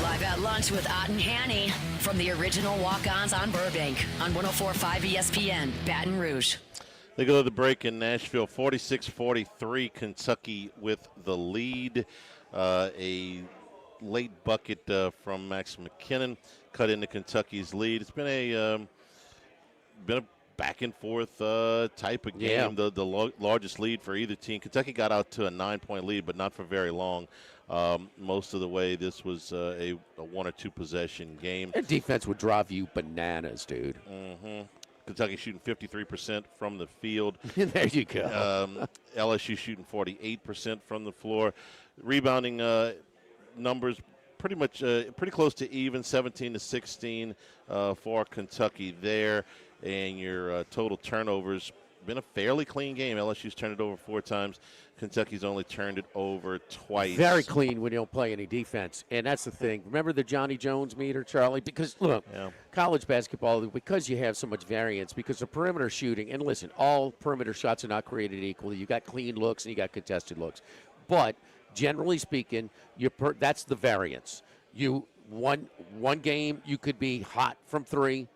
Live at Lunch with Ott and Hanny from the original Walkons on Burbank on 1045 ESPN Baton Rouge. They go to the break in Nashville, 46-43, Kentucky with the lead. A late bucket from Max McKinnon cut into Kentucky's lead. It's been a back and forth type of game. Yeah. The largest lead for either team. Kentucky got out to a 9-point lead, but not for very long. Most of the way, this was a 1 or 2 possession game. Their defense would drive you bananas, dude. Mm-hmm. Kentucky shooting 53% from the field. There you go. LSU shooting 48% from the floor. Rebounding numbers pretty close to even, 17-16 for Kentucky there. And your total turnovers, been a fairly clean game. LSU's turned it over 4 times. Kentucky's only turned it over twice. Very clean when you don't play any defense. And that's the thing. Remember the Johnny Jones meter, Charlie? Because, look, college basketball, because you have so much variance, because the perimeter shooting, and listen, all perimeter shots are not created equally. You got clean looks and you got contested looks. But generally speaking, that's the variance. One game, you could be hot from 3.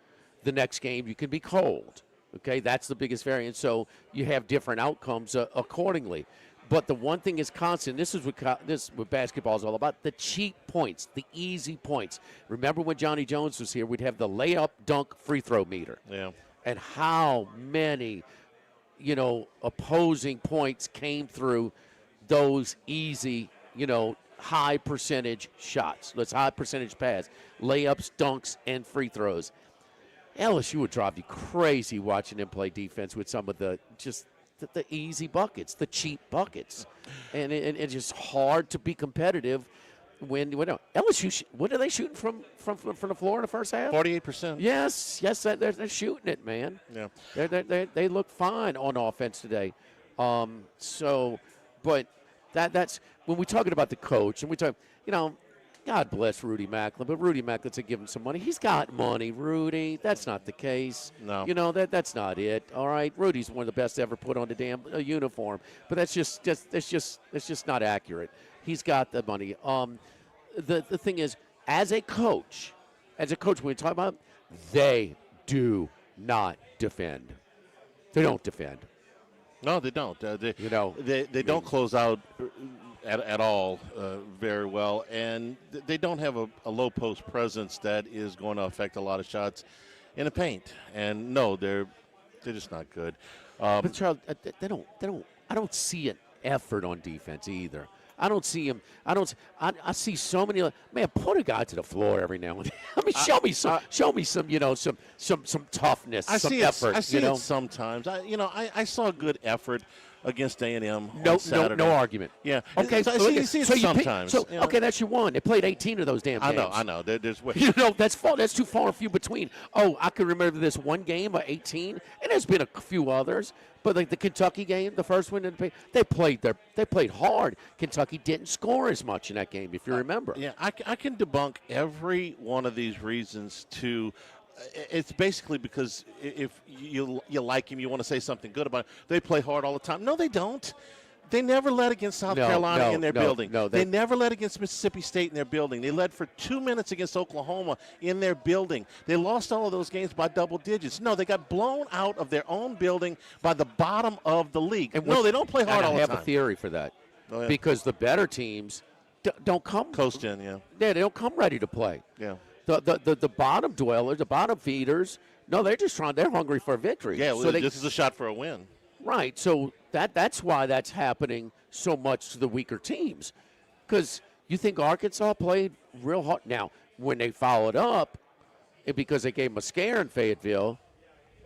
The next game, you can be cold. Okay, that's the biggest variance. So you have different outcomes accordingly. But the one thing is constant. This is what basketball is all about: the cheap points, the easy points. Remember when Johnny Jones was here? We'd have the layup, dunk, free throw meter. Yeah. And how many, opposing points came through those easy, high percentage shots. Let's high percentage pass, layups, dunks, and free throws. LSU would drive you crazy watching them play defense with some of the easy buckets, the cheap buckets. And it's just hard to be competitive when LSU, what are they shooting from the floor in the first half? 48%. Yes, they're shooting it, man. Yeah. They look fine on offense today. But that's when we're talking about the coach, and we talk, God bless Rudy Macklin, but Rudy Macklin said give him some money. He's got money, Rudy. That's not the case. No. That's not it. All right, Rudy's one of the best ever put on the damn uniform, but that's just not accurate. He's got the money. The thing is, as a coach, when we talk about, they do not defend. They don't defend. No, they don't. They don't close out at all very well, and they don't have a low post presence that is going to affect a lot of shots in the paint. And no, they're just not good. But Charles, they don't. I don't see an effort on defense either. I don't see him. I see so many. Man, put a guy to the floor every now and then. I mean, show me some, some toughness, some effort. I see it sometimes. I saw a good effort against A&M no, on Saturday. No argument. Yeah. Okay. So I see it sometimes. Okay, that's your one. They played 18 of those damn games. I know. There's way. That's too far and few between. Oh, I can remember this one game of 18, and there's been a few others. But like the Kentucky game, the first one, they played hard. Kentucky didn't score as much in that game, if you remember. Yeah, I can debunk every one of these reasons to. It's basically because if you like him, you want to say something good about him. They play hard all the time. No, they don't. They never led against South Carolina in their building. They never led against Mississippi State in their building. They led for 2 minutes against Oklahoma in their building. They lost all of those games by double digits. No, they got blown out of their own building by the bottom of the league. And no, they don't play hard all the time. I have a theory for that. Because the better teams don't come. Coast in, yeah. They don't come ready to play. Yeah. The bottom dwellers, the bottom feeders, no, they're just they're hungry for a victory. Yeah, well, this is a shot for a win. Right, so that's why that's happening so much to the weaker teams. Because you think Arkansas played real hard. Now, when they followed up, because they gave them a scare in Fayetteville,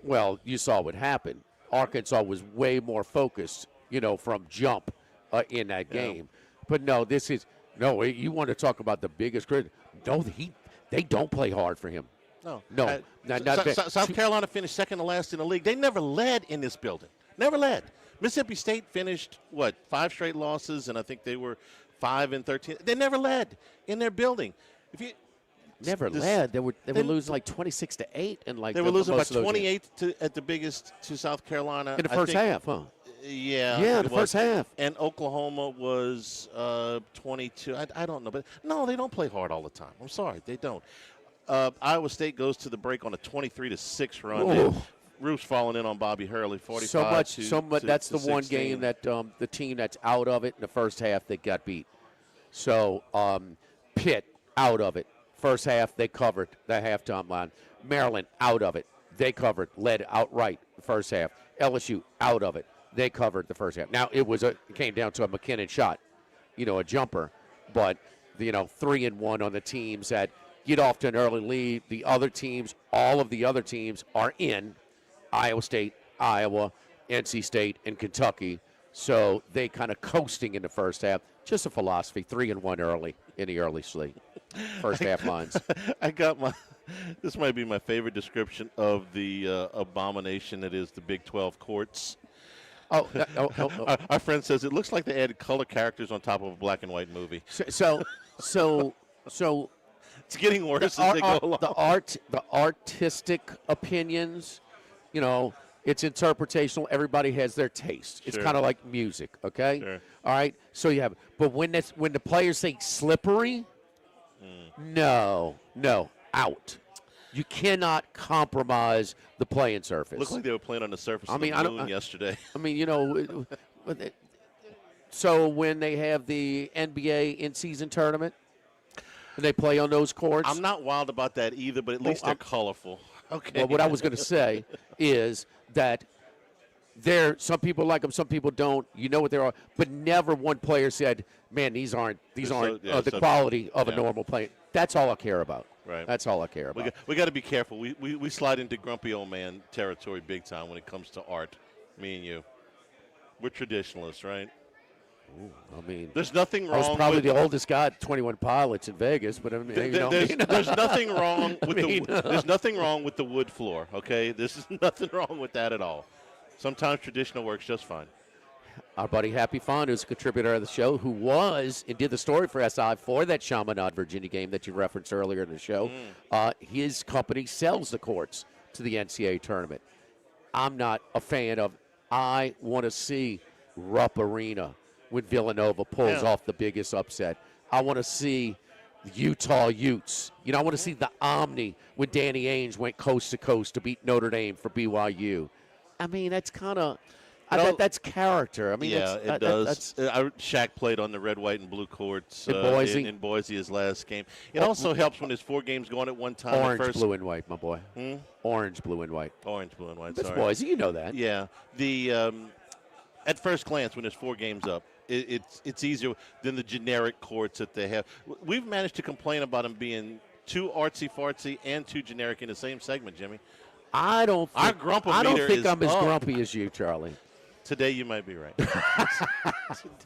well, you saw what happened. Arkansas was way more focused, from jump in that game. But no, you want to talk about the biggest critic. No, they don't play hard for him. No. South Carolina finished second to last in the league. They never led in this building. Never led. Mississippi State finished, 5 straight losses, and I think they were 5-13. They never led in their building. Led. They were losing like 26-8, and they were losing by 28 at the biggest to South Carolina in the first half, huh? Yeah, the first half. And Oklahoma was 22. I don't know, but no, they don't play hard all the time. I'm sorry, they don't. Iowa State goes to the break on a 23-6 run. Roof's falling in on Bobby Hurley, 45. So much. That's the 16. One game that the team that's out of it in the first half they got beat. So Pitt out of it. First half they covered the halftime line. Maryland out of it. They covered, led outright the first half. LSU out of it. They covered the first half. Now it came down to a McKinnon shot, a jumper, but 3-1 on the teams that get off to an early lead. The other teams, all of the other teams are in. Iowa State, Iowa, NC State, and Kentucky. So they kind of coasting in the first half. Just a philosophy, 3-1 early in the early slate. First half lines. This might be my favorite description of the abomination that is the Big 12 courts. Our friend says it looks like they added color characters on top of a black and white movie. So it's getting worse as they go along. The artistic opinions, it's interpretational. Everybody has their taste. It's kind of like music, okay? Sure. All right. So you have, but when the players say slippery, no, out. You cannot compromise the playing surface. Looked like they were playing on the surface of the moon yesterday. So when they have the NBA in-season tournament, and they play on those courts. I'm not wild about that either, but at least they're colorful. Okay. Well, what I was going to say is that some people like them, some people don't. You know what they are, but never one player said, "Man, these aren't the quality of a normal player." That's all I care about. Right. That's all I care about. We got to be careful. We slide into grumpy old man territory big time when it comes to art. Me and you, we're traditionalists, right? Ooh, there's nothing wrong. I was probably the oldest guy at 21 Pilots in Vegas, but there's nothing wrong with there's nothing wrong with the wood floor. Okay, there's nothing wrong with that at all. Sometimes traditional works just fine. Our buddy Happy Fond, who's a contributor of the show, who was and did the story for SI for that Chaminade, Virginia game that you referenced earlier in the show. His company sells the courts to the NCAA tournament. I'm not a fan of. I want to see Rupp Arena when Villanova pulls off the biggest upset. I want to see Utah Utes. You know, I want to see the Omni when Danny Ainge went coast to coast to beat Notre Dame for BYU. I mean, that's kind of that's character. I mean, yeah, it does. Shaq played on the red, white, and blue courts in Boise his last game. It also helps when there's 4 games going at one time. Orange, blue, and white, my boy. Orange, blue, and white. Orange, blue, and white. That's sorry. Boise. You know that. Yeah. The at first glance, when there's 4 games up, it's easier than the generic courts that they have. We've managed to complain about them being too artsy-fartsy and too generic in the same segment, Jimmy. I don't think I'm as up. grumpy as you, Charlie. Today you might be right.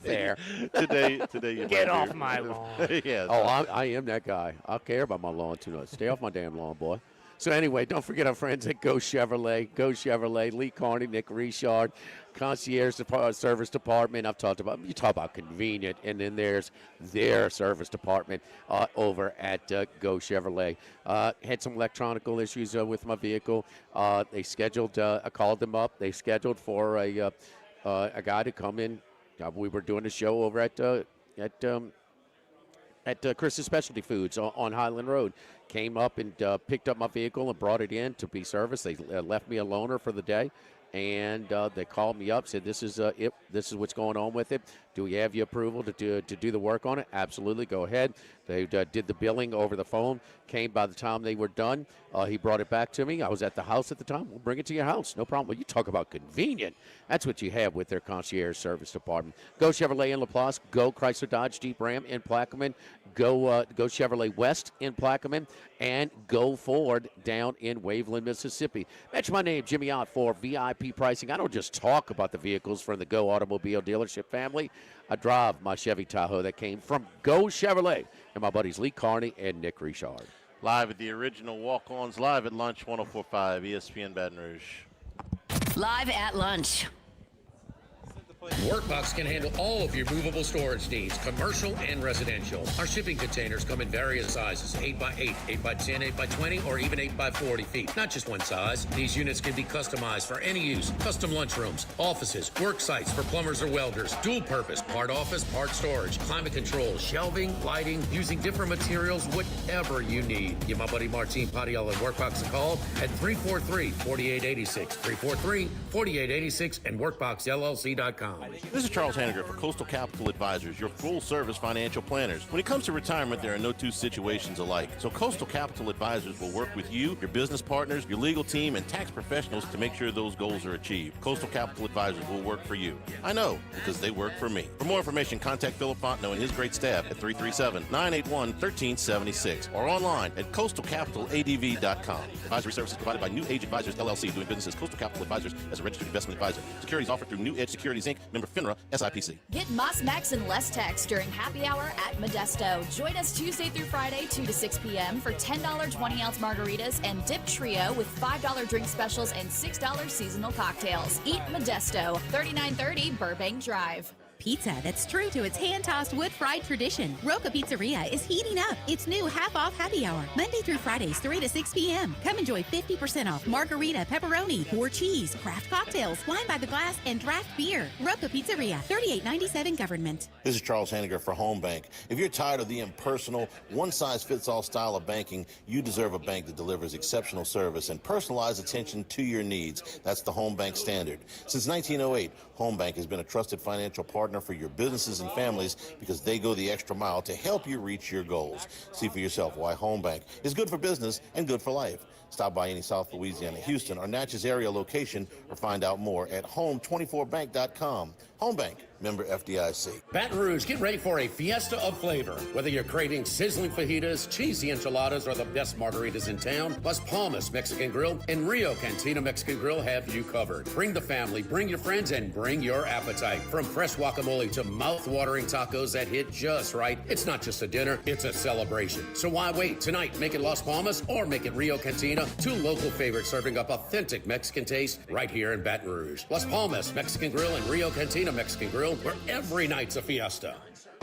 Fair. Today you Get might off be my right. lawn. Yeah. Oh, I am that guy. I care about my lawn too much. Stay off my damn lawn, boy. So anyway, don't forget our friends at Go Chevrolet. Go Chevrolet, Lee Carney, Nick Richard, Concierge Service Department. You talk about convenient, and then there's their service department over at Go Chevrolet. Had some electronical issues with my vehicle. They scheduled. I called them up. They scheduled for a guy to come in. We were doing a show over at Chris's Specialty Foods on Highland Road. Came up and picked up my vehicle and brought it in to be serviced. They left me a loaner for the day, and they called me up, said this is it. This is what's going on with it. Do we have your approval to do the work on it? Absolutely, go ahead. They did the billing over the phone. Came by the time they were done. He brought it back to me. I was at the house at the time. We'll bring it to your house. No problem. Well, you talk about convenient. That's what you have with their concierge service department. Go Chevrolet in LaPlace. Go Chrysler Dodge Jeep Ram in Plaquemine. Go Chevrolet West in Plaquemine. And go Ford down in Waveland, Mississippi. Mention my name, Jimmy Ott, for VIP pricing. I don't just talk about the vehicles from the Go Automobile dealership family. I drive my Chevy Tahoe that came from Go Chevrolet and my buddies Lee Carney and Nick Richard. Live at the original Walk-Ons, live at lunch, 104.5 ESPN Baton Rouge. Live at lunch. Workbox can handle all of your movable storage needs, commercial and residential. Our shipping containers come in various sizes, 8x8, 8x10, 8x20, or even 8x40 feet. Not just one size. These units can be customized for any use. Custom lunchrooms, offices, work sites for plumbers or welders, dual purpose, part office, part storage, climate control, shelving, lighting, using different materials, whatever you need. Give my buddy Martin Padiel at Workbox a call at 343-4886, 343-4886, and workboxllc.com. This is Charles Hanniger for Coastal Capital Advisors, your full-service financial planners. When it comes to retirement, there are no two situations alike. So Coastal Capital Advisors will work with you, your business partners, your legal team, and tax professionals to make sure those goals are achieved. Coastal Capital Advisors will work for you. I know, because they work for me. For more information, contact Philip Fontenot and his great staff at 337-981-1376 or online at coastalcapitaladv.com. Advisory services provided by New Age Advisors, LLC, doing business as Coastal Capital Advisors as a registered investment advisor. Securities offered through New Edge Securities, Inc., member FINRA, SIPC. Get Moss Max and less tax during happy hour at Modesto. Join us Tuesday through Friday, 2 to 6 p.m. for $10 20-ounce margaritas and dip trio with $5 drink specials and $6 seasonal cocktails. Eat Modesto, 3930 Burbank Drive. Pizza that's true to its hand-tossed wood-fried tradition. Roca Pizzeria is heating up its new half-off happy hour, Monday through Fridays, 3 to 6 p.m. Come enjoy 50% off margarita, pepperoni, 4 cheese, craft cocktails, wine by the glass, and draft beer. Roca Pizzeria, 3897 Government. This is Charles Hanniger for Home Bank. If you're tired of the impersonal, one-size-fits-all style of banking, you deserve a bank that delivers exceptional service and personalized attention to your needs. That's the Home Bank standard. Since 1908, Home Bank has been a trusted financial partner for your businesses and families because they go the extra mile to help you reach your goals. See for yourself why Home Bank is good for business and good for life. Stop by any South Louisiana, Houston, or Natchez area location or find out more at home24bank.com. Home Bank, member FDIC. Baton Rouge, get ready for a fiesta of flavor. Whether you're craving sizzling fajitas, cheesy enchiladas, or the best margaritas in town, Las Palmas Mexican Grill and Rio Cantina Mexican Grill have you covered. Bring the family, bring your friends, and bring your appetite. From fresh guacamole to mouth-watering tacos that hit just right, it's not just a dinner, it's a celebration. So why wait? Tonight, make it Las Palmas or make it Rio Cantina, two local favorites serving up authentic Mexican taste right here in Baton Rouge. Las Palmas Mexican Grill and Rio Cantina Mexican Grill, where every night's a fiesta.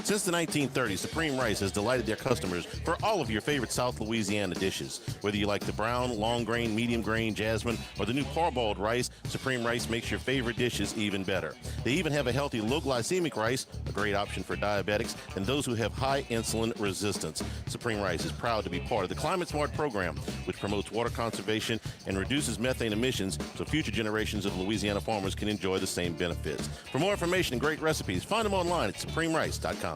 Since the 1930s, Supreme Rice has delighted their customers for all of your favorite South Louisiana dishes. Whether you like the brown, long grain, medium grain, jasmine, or the new parboiled rice, Supreme Rice makes your favorite dishes even better. They even have a healthy low glycemic rice, a great option for diabetics and those who have high insulin resistance. Supreme Rice is proud to be part of the Climate Smart program, which promotes water conservation and reduces methane emissions so future generations of Louisiana farmers can enjoy the same benefits. For more information and great recipes, find them online at supremerice.com.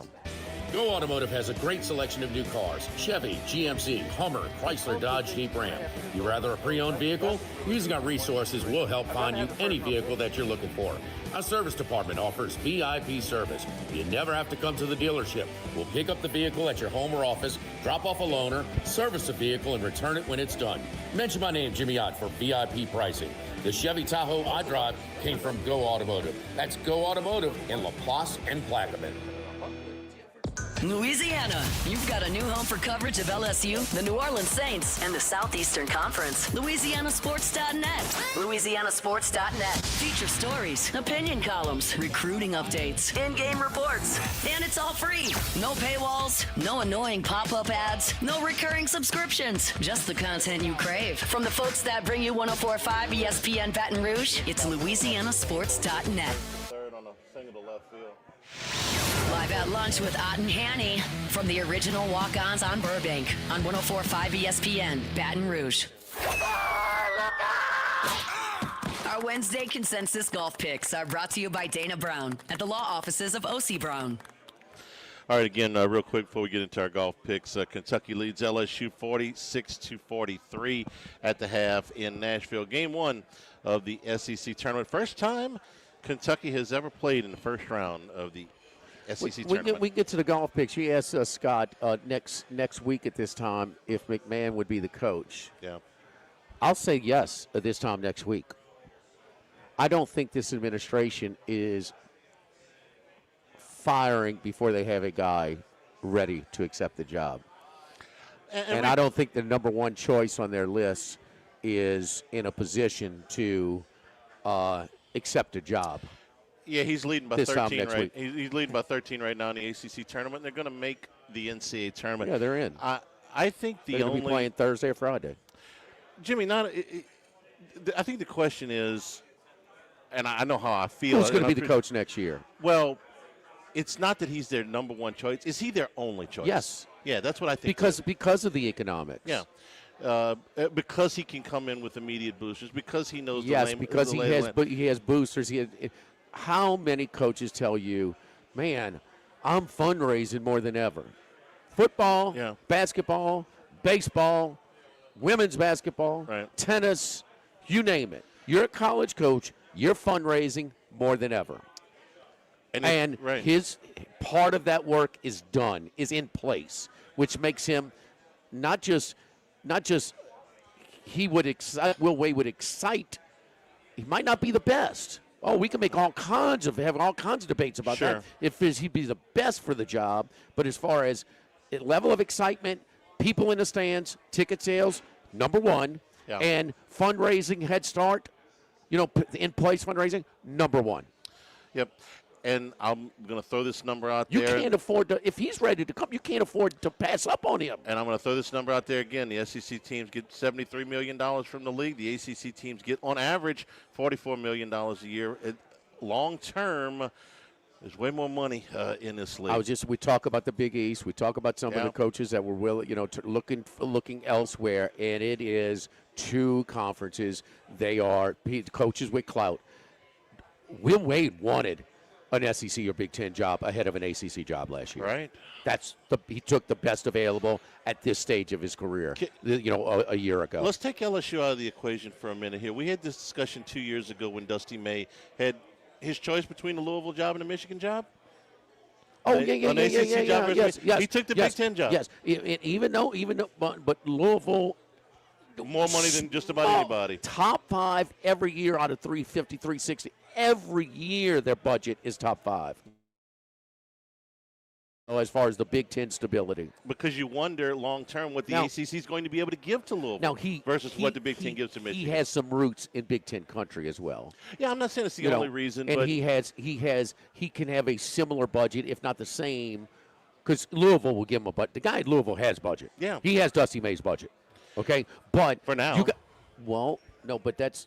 Go Automotive has a great selection of new cars. Chevy, GMC, Hummer, Chrysler, Dodge, Jeep, Ram. You rather a pre-owned vehicle? Using our resources will help find you any vehicle that you're looking for. Our service department offers VIP service. You never have to come to the dealership. We'll pick up the vehicle at your home or office, drop off a loaner, service the vehicle, and return it when it's done. Mention my name, Jimmy Ott, for VIP pricing. The Chevy Tahoe I drive came from Go Automotive. That's Go Automotive in LaPlace and Plaquemine. Louisiana, you've got a new home for coverage of LSU, the New Orleans Saints, and the Southeastern Conference. LouisianaSports.net. LouisianaSports.net. Feature stories, opinion columns, recruiting updates, in-game reports. And it's all free. No paywalls, no annoying pop-up ads, no recurring subscriptions. Just the content you crave. From the folks that bring you 104.5 ESPN Baton Rouge, it's LouisianaSports.net. Third on a single to left field. Live at lunch with Ott and Hanny from the original Walkons on Burbank on 104.5 ESPN Baton Rouge. Our Wednesday consensus golf picks are brought to you by Dana Brown at the law offices of O.C. Brown. All right, again, real quick before we get into our golf picks, Kentucky leads LSU 46-43 at the half in Nashville. Game one of the SEC tournament. First time Kentucky has ever played in the first round of the SEC tournament. We get to the golf picks. You asked Scott next week at this time if McMahon would be the coach. Yeah. I'll say yes at this time next week. I don't think this administration is firing before they have a guy ready to accept the job. And I don't think the number one choice on their list is in a position to accept a job. Yeah, he's leading by this 13 next right. week. He's leading by 13 right now in the ACC tournament. They're going to make the NCAA tournament. Yeah, they're in. I think they're going to be playing Thursday or Friday. Jimmy, I think the question is, and I know how I feel. Who's going to be the coach next year? Well, it's not that he's their number one choice. Is he their only choice? Yes. Yeah, that's what I think. Because of the economics. Yeah. Because he can come in with immediate boosters. Because he knows. Yes, because he has boosters. How many coaches tell you, man, I'm fundraising more than ever? Football, basketball, baseball, women's basketball, tennis, you name it. You're a college coach. You're fundraising more than ever. And his part of that work is done, is in place, which makes him not just he would excite. Will Wade would excite. He might not be the best. Oh, we can make have all kinds of debates about that. If he'd be the best for the job, but as far as level of excitement, people in the stands, ticket sales, number one, and fundraising head start, in place fundraising, number one. Yep. And I'm going to throw this number out there. You can't afford to, if he's ready to come, you can't afford to pass up on him. And I'm going to throw this number out there again. The SEC teams get $73 million from the league. The ACC teams get, on average, $44 million a year. Long term, there's way more money in this league. We talk about the Big East. We talk about some of the coaches that were willing, looking elsewhere, and it is two conferences. They are coaches with clout. Will Wade wanted an SEC or Big Ten job ahead of an ACC job last year. Right. He took the best available at this stage of his career, a year ago. Let's take LSU out of the equation for a minute here. We had this discussion 2 years ago when Dusty May had his choice between the Louisville job and the Michigan job. Oh, yes. He took the Big Ten job. Yes, even though, but Louisville, more money than just about anybody. Top 5 every year out of 350, 360. Every year their budget is top 5. as far as the Big Ten stability. Because you wonder long term what the ACC is going to be able to give to Louisville versus what the Big Ten gives to Michigan. He has some roots in Big Ten country as well. Yeah, I'm not saying it's the only reason, and but he can have a similar budget, if not the same, because Louisville will give him a budget. The guy at Louisville has budget. Yeah, he has Dusty May's budget. Okay, but for now, but that's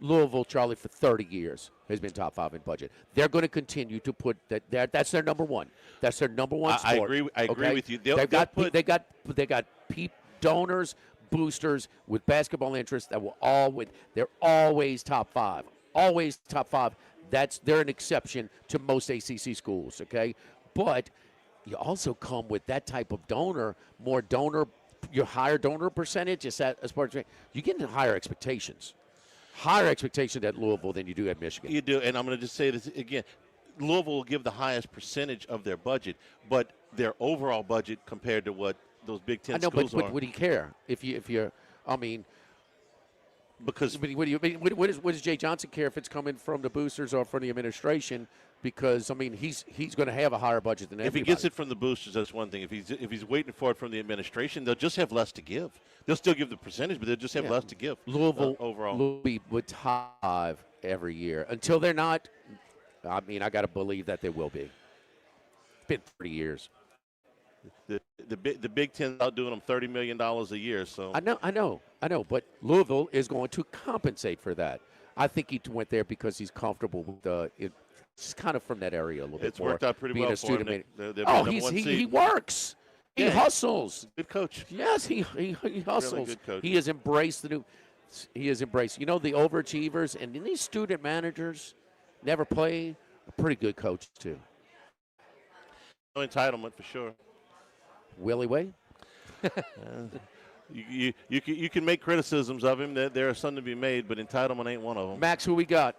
Louisville, Charlie, for 30 years has been top 5 in budget. They're going to continue to put that. That's their number one. That's their number one sport. I agree with you. They got donors, boosters with basketball interests that will they're always top 5. Always top 5. They're an exception to most ACC schools. Okay, but you also come with that type of your higher donor percentage is as part of you get into higher expectations. Higher expectation at Louisville than you do at Michigan. You do, and I'm going to just say this again. Louisville will give the highest percentage of their budget, but their overall budget compared to what those Big Ten schools are. But would he care if you're? I mean, because what does Jay Johnson care if it's coming from the boosters or from the administration? Because I mean, he's going to have a higher budget than everybody. If he gets it from the boosters, that's one thing. If he's waiting for it from the administration, they'll just have less to give. They'll still give the percentage, but they'll just have less to give. Louisville overall will be with top 5 every year until they're not. I mean, I got to believe that they will be. It's been 30 years. The Big Ten outdoing them $30 million a year. So I know. But Louisville is going to compensate for that. I think he went there because he's comfortable with it's kind of from that area a little bit it's more. Worked out pretty well for him. He works. He hustles. Good coach. Yes, he hustles. Really good coach. He has embraced the new. He has embraced. The overachievers and these student managers never play. A pretty good coach too. No entitlement for sure. Willie Way. You can make criticisms of him. There are some to be made, but entitlement ain't one of them. Max, who we got?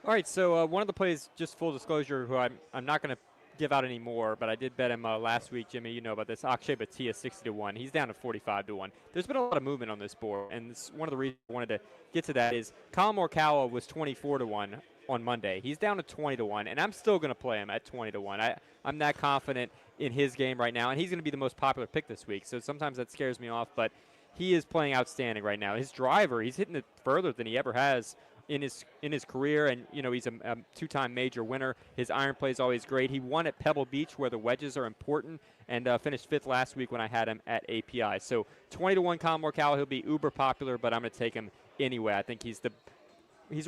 All right, so one of the plays, just full disclosure, who I'm not going to give out any more, but I did bet him last week, Jimmy. You know about this. Akshay Bhatia, 60-1. He's down to 45-1. There's been a lot of movement on this board, and one of the reasons I wanted to get to that is Colin Morikawa was 24-1 on Monday. He's down to 20-1, and I'm still going to play him at 20-1. I'm that confident in his game right now, and he's going to be the most popular pick this week. So sometimes that scares me off, but he is playing outstanding right now. His driver, he's hitting it further than he ever has in his career, and he's a 2-time major winner. His iron play is always great. He won at Pebble Beach, where the wedges are important, and finished 5th last week when I had him at API. So 20-1 Colin Morikawa, he'll be uber popular, but I'm going to take him anyway. I think he's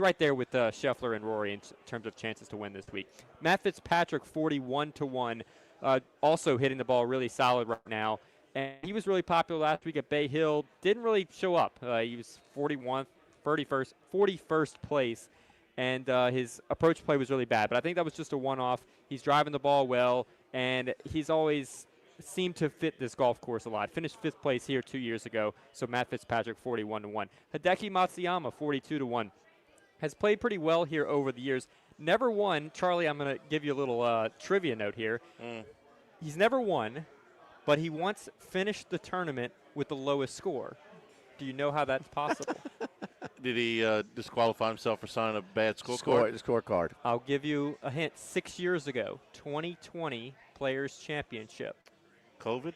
right there with Scheffler and Rory in terms of chances to win this week. Matt Fitzpatrick, 41-1, also hitting the ball really solid right now. And he was really popular last week at Bay Hill. Didn't really show up. He was 41st place, and his approach play was really bad. But I think that was just a one-off. He's driving the ball well, and he's always seemed to fit this golf course a lot. Finished 5th place here 2 years ago. So Matt Fitzpatrick, 41-1. Hideki Matsuyama, 42-1. Has played pretty well here over the years. Never won. Charlie, I'm going to give you a little trivia note here. He's never won, but he once finished the tournament with the lowest score. Do you know how that's possible? Did he disqualify himself for signing a bad scorecard? Scorecard. I'll give you a hint. 6 years ago, 2020 Players Championship. COVID.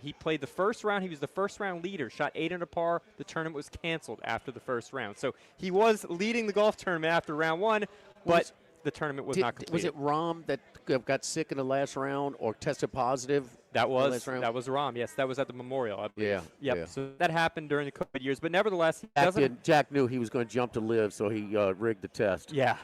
He played the first round. He was the first round leader, shot 8 under par. The tournament was canceled after the first round. So he was leading the golf tournament after round 1, but the tournament was not completed. Was it Rahm that got sick in the last round or tested positive? That was Rahm. Yes, that was at the Memorial, I believe. Yeah. So that happened during the COVID years, but nevertheless, Jack knew he was going to jump to live, so he rigged the test. Yeah.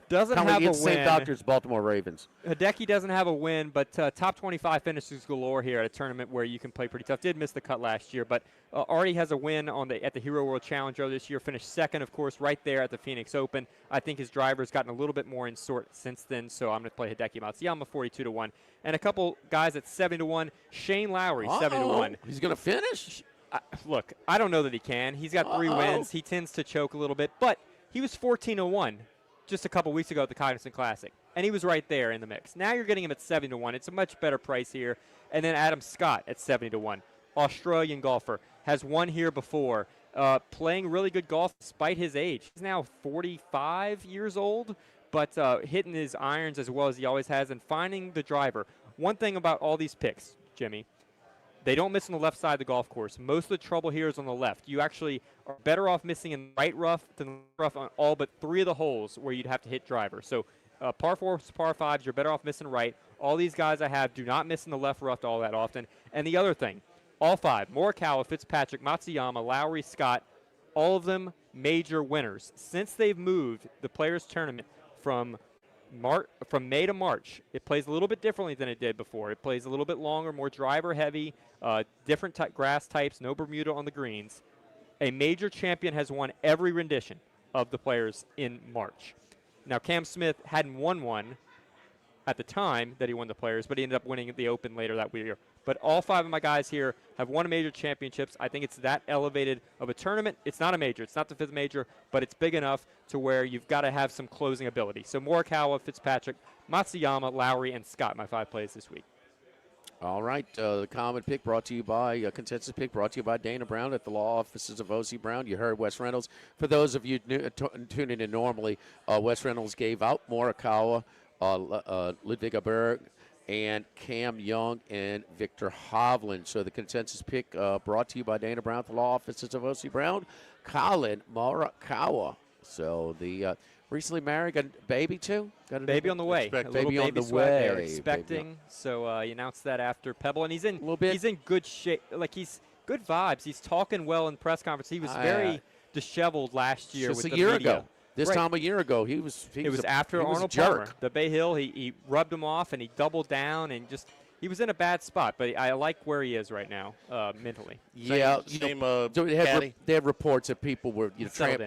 Doesn't have a win. Same doctors, Baltimore Ravens. Hideki doesn't have a win, but top 25 finishes galore here at a tournament where you can play pretty tough. Did miss the cut last year, but already has a win at the Hero World Challenge this year. Finished 2nd, of course, right there at the Phoenix Open. I think his driver's gotten a little bit more in sort since then, so I'm going to play Hideki Matsuyama, 42-1. And a couple guys at 70-1. Shane Lowry, 70-1. He's going to finish? Look, I don't know that he can. He's got 3 wins. He tends to choke a little bit, but he was 14-1. Just a couple weeks ago at the Cognizant Classic, and he was right there in the mix. Now you're getting him at 70-1. It's a much better price here. And then Adam Scott at 70-1. Australian golfer, has won here before, playing really good golf despite his age. He's now 45 years old, but hitting his irons as well as he always has and finding the driver. One thing about all these picks, Jimmy, they don't miss on the left side of the golf course. Most of the trouble here is on the left. You actually are better off missing in the right rough than rough on all but 3 of the holes where you'd have to hit driver. So par 4s, par 5s, you're better off missing right. All these guys I have do not miss in the left rough all that often. And the other thing, all 5, Morikawa, Fitzpatrick, Matsuyama, Lowry, Scott, all of them major winners. Since they've moved the Players Tournament from May to March, it plays a little bit differently than it did before. It plays a little bit longer, more driver heavy, different grass types, no Bermuda on the greens. A major champion has won every rendition of the Players in March. Now, Cam Smith hadn't won one at the time that he won the Players, but he ended up winning the Open later that year. But all 5 of my guys here have won major championships. I think it's that elevated of a tournament. It's not a major. It's not the 5th major, but it's big enough to where you've got to have some closing ability. So Morikawa, Fitzpatrick, Matsuyama, Lowry, and Scott, my 5 plays this week. All right, the common pick brought to you by, consensus pick brought to you by Dana Brown at the law offices of O.C. Brown. You heard Wes Reynolds. For those of you tuning in normally, Wes Reynolds gave out Morikawa, Ludwig Berg, and Cam Young and Victor Hovland. So the consensus pick brought to you by Dana Brown at the law offices of O.C. Brown, Colin Morikawa. So the recently married, got a baby too? Got a baby on the way. Baby on the way. They're expecting. So he announced that after Pebble, and he's in good shape. Like, he's good vibes. He's talking well in press conference. He was very disheveled last year with the media. Just a year ago. This time a year ago, it was after Arnold Palmer, the Bay Hill. He rubbed him off and he doubled down and he was in a bad spot. But I like where he is right now mentally. Yeah, they had reports that people were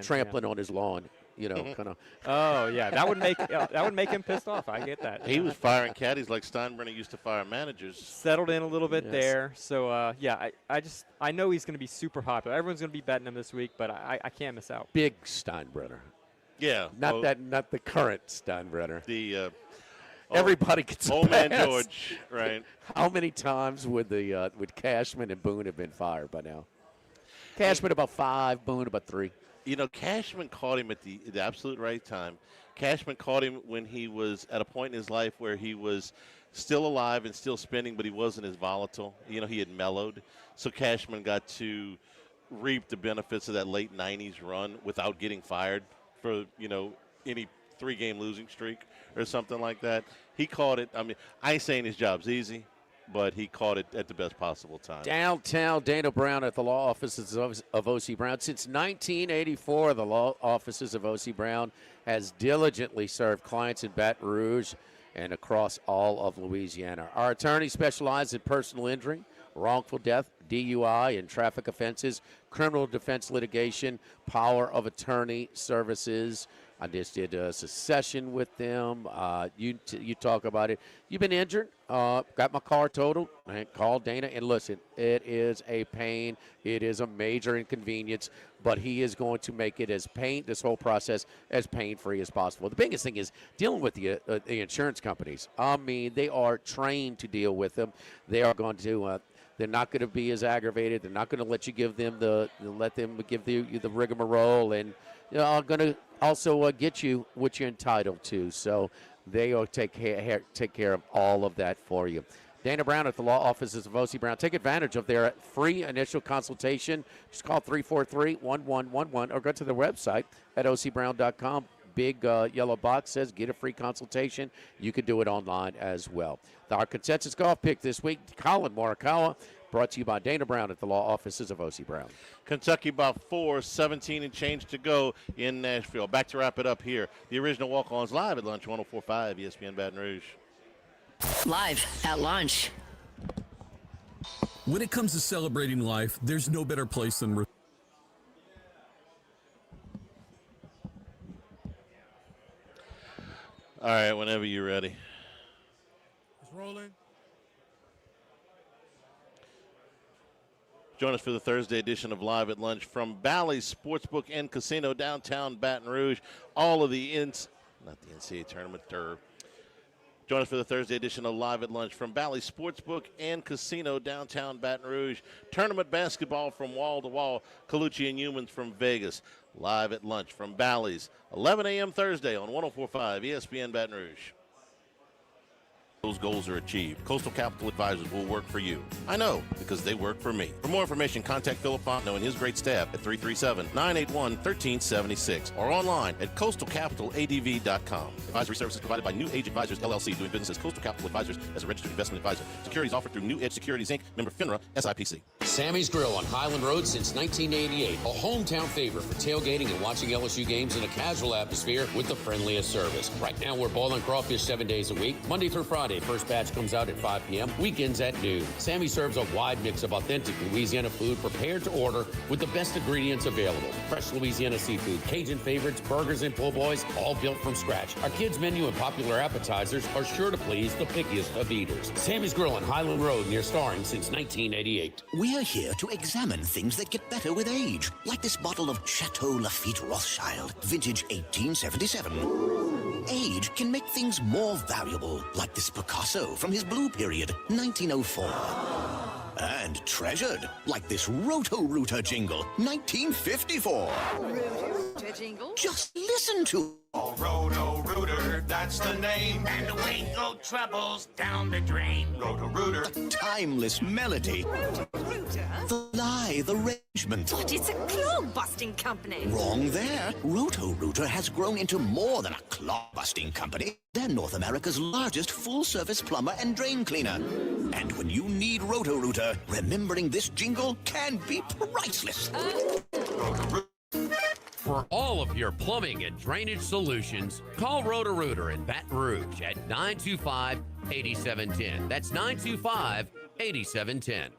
trampling on his lawn. Kind of. Oh yeah, that would make him pissed off. I get that. He was firing caddies like Steinbrenner used to fire managers. Settled in a little bit there. So I know he's going to be super popular. Everyone's going to be betting him this week, but I can't miss out. Big Steinbrenner. Yeah, not the current Steinbrenner. The everybody gets old man George, right? How many times would Cashman and Boone have been fired by now? Cashman about 5, Boone about 3. Cashman caught him at the absolute right time. Cashman caught him when he was at a point in his life where he was still alive and still spinning, but he wasn't as volatile. He had mellowed, so Cashman got to reap the benefits of that late '90s run without getting fired for any 3-game losing streak or something like that. He caught it. I mean, I ain't saying his job's easy, but he caught it at the best possible time. Downtown Dana Brown at the law offices of O.C. Brown. Since 1984, the law offices of O.C. Brown has diligently served clients in Baton Rouge and across all of Louisiana. Our attorneys specialize in personal injury, wrongful death, DUI, and traffic offenses, criminal defense litigation, power of attorney services. I just did a session with them. You talk about it. You've been injured, got my car totaled, and called Dana. And listen, it is a pain. It is a major inconvenience, but he is going to make it this whole process as pain-free as possible. The biggest thing is dealing with the insurance companies. I mean, they are trained to deal with them. They are going to they're not going to be as aggravated. They're not going to let you give them the rigmarole, and are going to also get you what you're entitled to. So they will take care of all of that for you. Dana Brown at the law offices of O.C. Brown. Take advantage of their free initial consultation. Just call 343-1111 or go to their website at ocbrown.com. Big yellow box says get a free consultation. You can do it online as well. Our consensus golf pick this week, Colin Morikawa, brought to you by Dana Brown at the law offices of O.C. Brown. Kentucky about 4, 17 and change to go in Nashville. Back to wrap it up here. The original Walk-Ons live at lunch, 104.5 ESPN Baton Rouge. Live at lunch. When it comes to celebrating life, there's no better place than All right, whenever you're ready. It's rolling. Join us for the Thursday edition of Live at Lunch from Bally's Sportsbook and Casino, downtown Baton Rouge. All of the not the NCAA tournament, Join us for the Thursday edition of Live at Lunch from Valley Sportsbook and Casino, downtown Baton Rouge. Tournament basketball from wall to wall. Colucci and Humans from Vegas. Live at Lunch from Bally's. 11 a.m. Thursday on 104.5 ESPN Baton Rouge. Those goals are achieved. Coastal Capital Advisors will work for you. I know, because they work for me. For more information, contact Philip Fontenot and his great staff at 337-981-1376 or online at coastalcapitaladv.com. Advisory services provided by New Age Advisors, LLC, doing business as Coastal Capital Advisors as a registered investment advisor. Securities offered through New Edge Securities, Inc., member FINRA, SIPC. Sammy's Grill on Highland Road since 1988. A hometown favorite for tailgating and watching LSU games in a casual atmosphere with the friendliest service. Right now, we're boiling crawfish 7 days a week, Monday through Friday. First batch comes out at 5 p.m., weekends at noon. Sammy serves a wide mix of authentic Louisiana food prepared to order with the best ingredients available. Fresh Louisiana seafood, Cajun favorites, burgers, and po' boys, all built from scratch. Our kids' menu and popular appetizers are sure to please the pickiest of eaters. Sammy's Grill on Highland Road near Starring since 1988. We're here to examine things that get better with age, like this bottle of Chateau Lafite Rothschild, vintage 1877. Age can make things more valuable, like this Picasso from his blue period, 1904. And treasured, like this Roto-Rooter jingle, 1954. Roto-Rooter jingle? Just listen to Oh, Roto-Rooter, that's the name. And away go troubles down the drain. Roto-Rooter. the timeless melody, Roto-Rooter? the lithe arrangement. But it's a clog-busting company. Wrong there. Roto-Rooter has grown into more than a clog-busting company. They're North America's largest full-service plumber and drain cleaner. And when you need Roto-Rooter, remembering this jingle can be priceless. Roto-Rooter. For all of your plumbing and drainage solutions, call Roto-Rooter in Baton Rouge at 925-8710. That's 925-8710.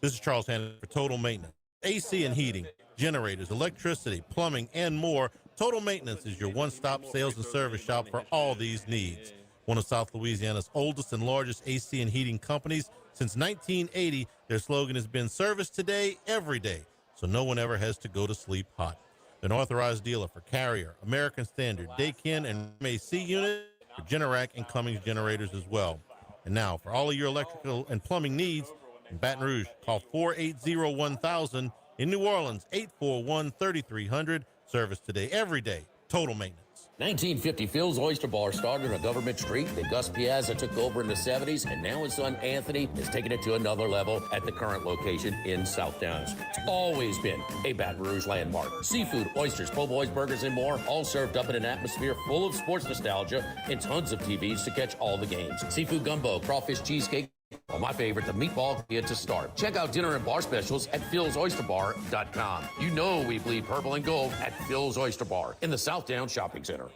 This is Charles Hannon for Total Maintenance. AC and heating, generators, electricity, plumbing, and more. Total Maintenance is your one-stop sales and service shop for all these needs. One of South Louisiana's oldest and largest AC and heating companies. Since 1980, their slogan has been service today, every day, so no one ever has to go to sleep hot. An authorized dealer for Carrier, American Standard, Daikin, and MAC units, for Generac and Cummings generators as well. And now, for all of your electrical and plumbing needs, in Baton Rouge, call 480-1000. In New Orleans, 841-3300. Service today, every day. Total Maintenance. 1950, Phil's Oyster Bar started on Government Street. Then Gus Piazza took over in the 70s, and now his son Anthony is taking it to another level at the current location in South Downs. It's always been a Baton Rouge landmark. Seafood, oysters, po' boys, burgers, and more, all served up in an atmosphere full of sports nostalgia and tons of TVs to catch all the games. Seafood gumbo, crawfish cheesecake, well, my favorite, the meatball get to start. Check out dinner and bar specials at philsoysterbar.com. You know we bleed purple and gold at Phil's Oyster Bar in the South Down Shopping Center.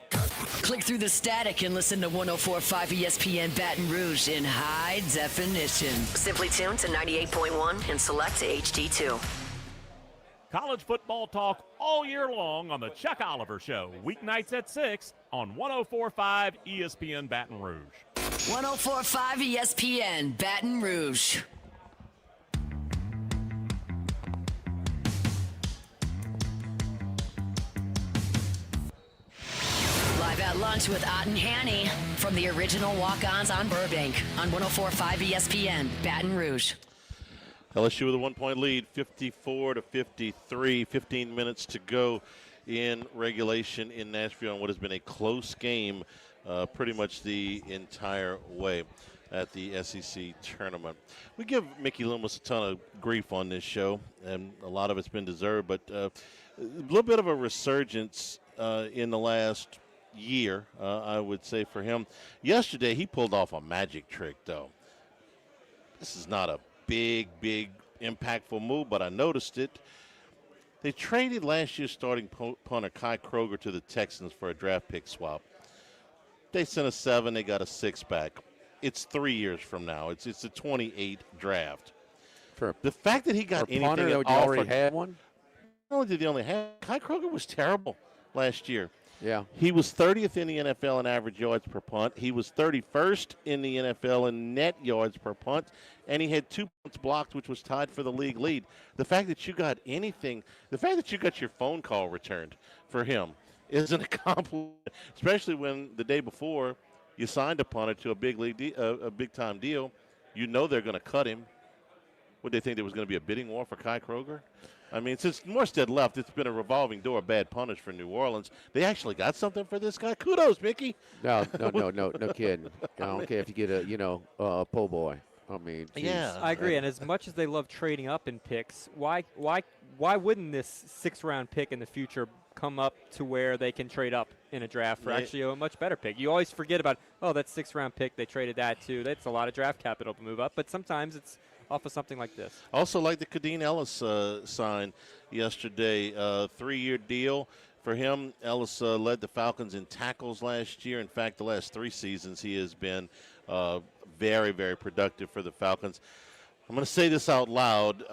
Click through the static and listen to 104.5 ESPN Baton Rouge in high definition. Simply tune to 98.1 and select to HD2. College football talk all year long on the Chuck Oliver Show, weeknights at 6 on 104.5 ESPN Baton Rouge. 104.5 ESPN Baton Rouge. Live at lunch with Ott and Hanny from the original Walk-Ons on Burbank on 104.5 ESPN Baton Rouge. LSU with a 1-point lead, 54-53, 15 minutes to go in regulation in Nashville on what has been a close game pretty much the entire way at the SEC tournament. We give Mickey Loomis a ton of grief on this show, and a lot of it's been deserved, but a little bit of a resurgence in the last year, I would say, for him. Yesterday, he pulled off a magic trick, though. This is not a big impactful move, but I noticed it. They traded last year's starting punter Kai Kroger to the Texans for a draft pick swap. They sent a 7, they got a 6 back. It's 3 years from now. It's a 28 draft. For the fact that he got anything punter, you already had one? Not only did he only have, Kai Kroger was terrible last year. Yeah. He was 30th in the NFL in average yards per punt. He was 31st in the NFL in net yards per punt, and he had 2 punts blocked, which was tied for the league lead. The fact that you got anything, the fact that you got your phone call returned for him is an accomplishment, especially when the day before You signed a punter to a big-time deal. You know they're going to cut him. Would they think there was going to be a bidding war for Kai Kroger? I mean, since Morstead left, it's been a revolving door of bad punters for New Orleans. They actually got something for this guy. Kudos, Mickey. No kidding. I don't care if you get a po' boy. I mean, geez. Yeah, I agree. And as much as they love trading up in picks, why wouldn't this 6th-round pick in the future come up to where they can trade up in a draft for actually a much better pick? You always forget about, that 6th-round pick, they traded that too. That's a lot of draft capital to move up, but sometimes it's off of something like this. Also, like the Kadeem Ellis sign yesterday, 3-year deal for him. Ellis led the Falcons in tackles last year. In fact, the last 3 seasons he has been very, very productive for the Falcons. I'm going to say this out loud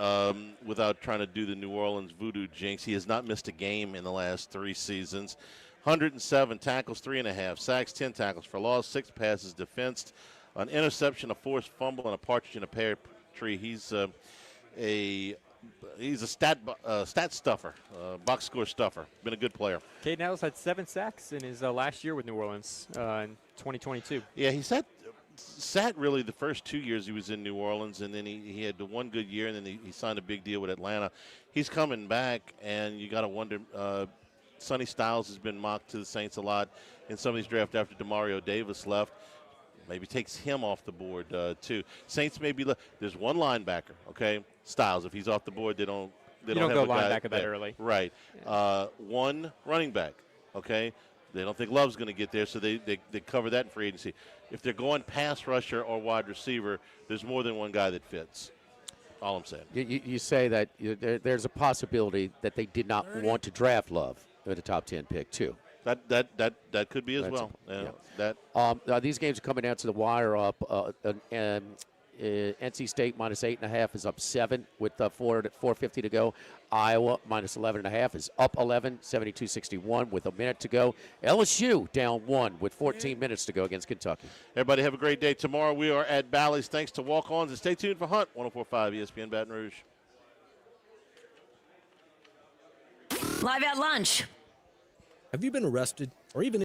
without trying to do the New Orleans voodoo jinx. He has not missed a game in the last 3 seasons. 107 tackles, 3.5 sacks, 10 tackles for loss, 6 passes defensed, an interception, a forced fumble, and a partridge in a pear tree. He's a stat stuffer, box score stuffer. Been a good player. Caden Ellis had 7 sacks in his last year with New Orleans in 2022. Yeah, he sat really the first 2 years he was in New Orleans, and then he had the one good year, and then he signed a big deal with Atlanta. He's coming back, and you got to wonder. Sonny Styles has been mocked to the Saints a lot in some of these drafts after DeMario Davis left. Maybe takes him off the board too. Saints maybe there's one linebacker, okay? Styles. If he's off the board, they don't have go a guy linebacker that early. Right. Yeah. One running back, okay? They don't think Love's going to get there, so they cover that in free agency. If they're going pass rusher or wide receiver, there's more than one guy that fits. All I'm saying. You say that there's a possibility that they did not want to draft Love with a top 10 pick too. That could be as well. These games are coming down to the wire up. NC State minus 8.5 is up 7 with 4:50 to go. Iowa minus 11.5 is up 11, 72-61 with a minute to go. LSU down 1 with 14 minutes to go against Kentucky. Everybody have a great day. Tomorrow we are at Bally's. Thanks to Walkons, and stay tuned for Hunt 104.5 ESPN Baton Rouge. Live at lunch. Have you been arrested or even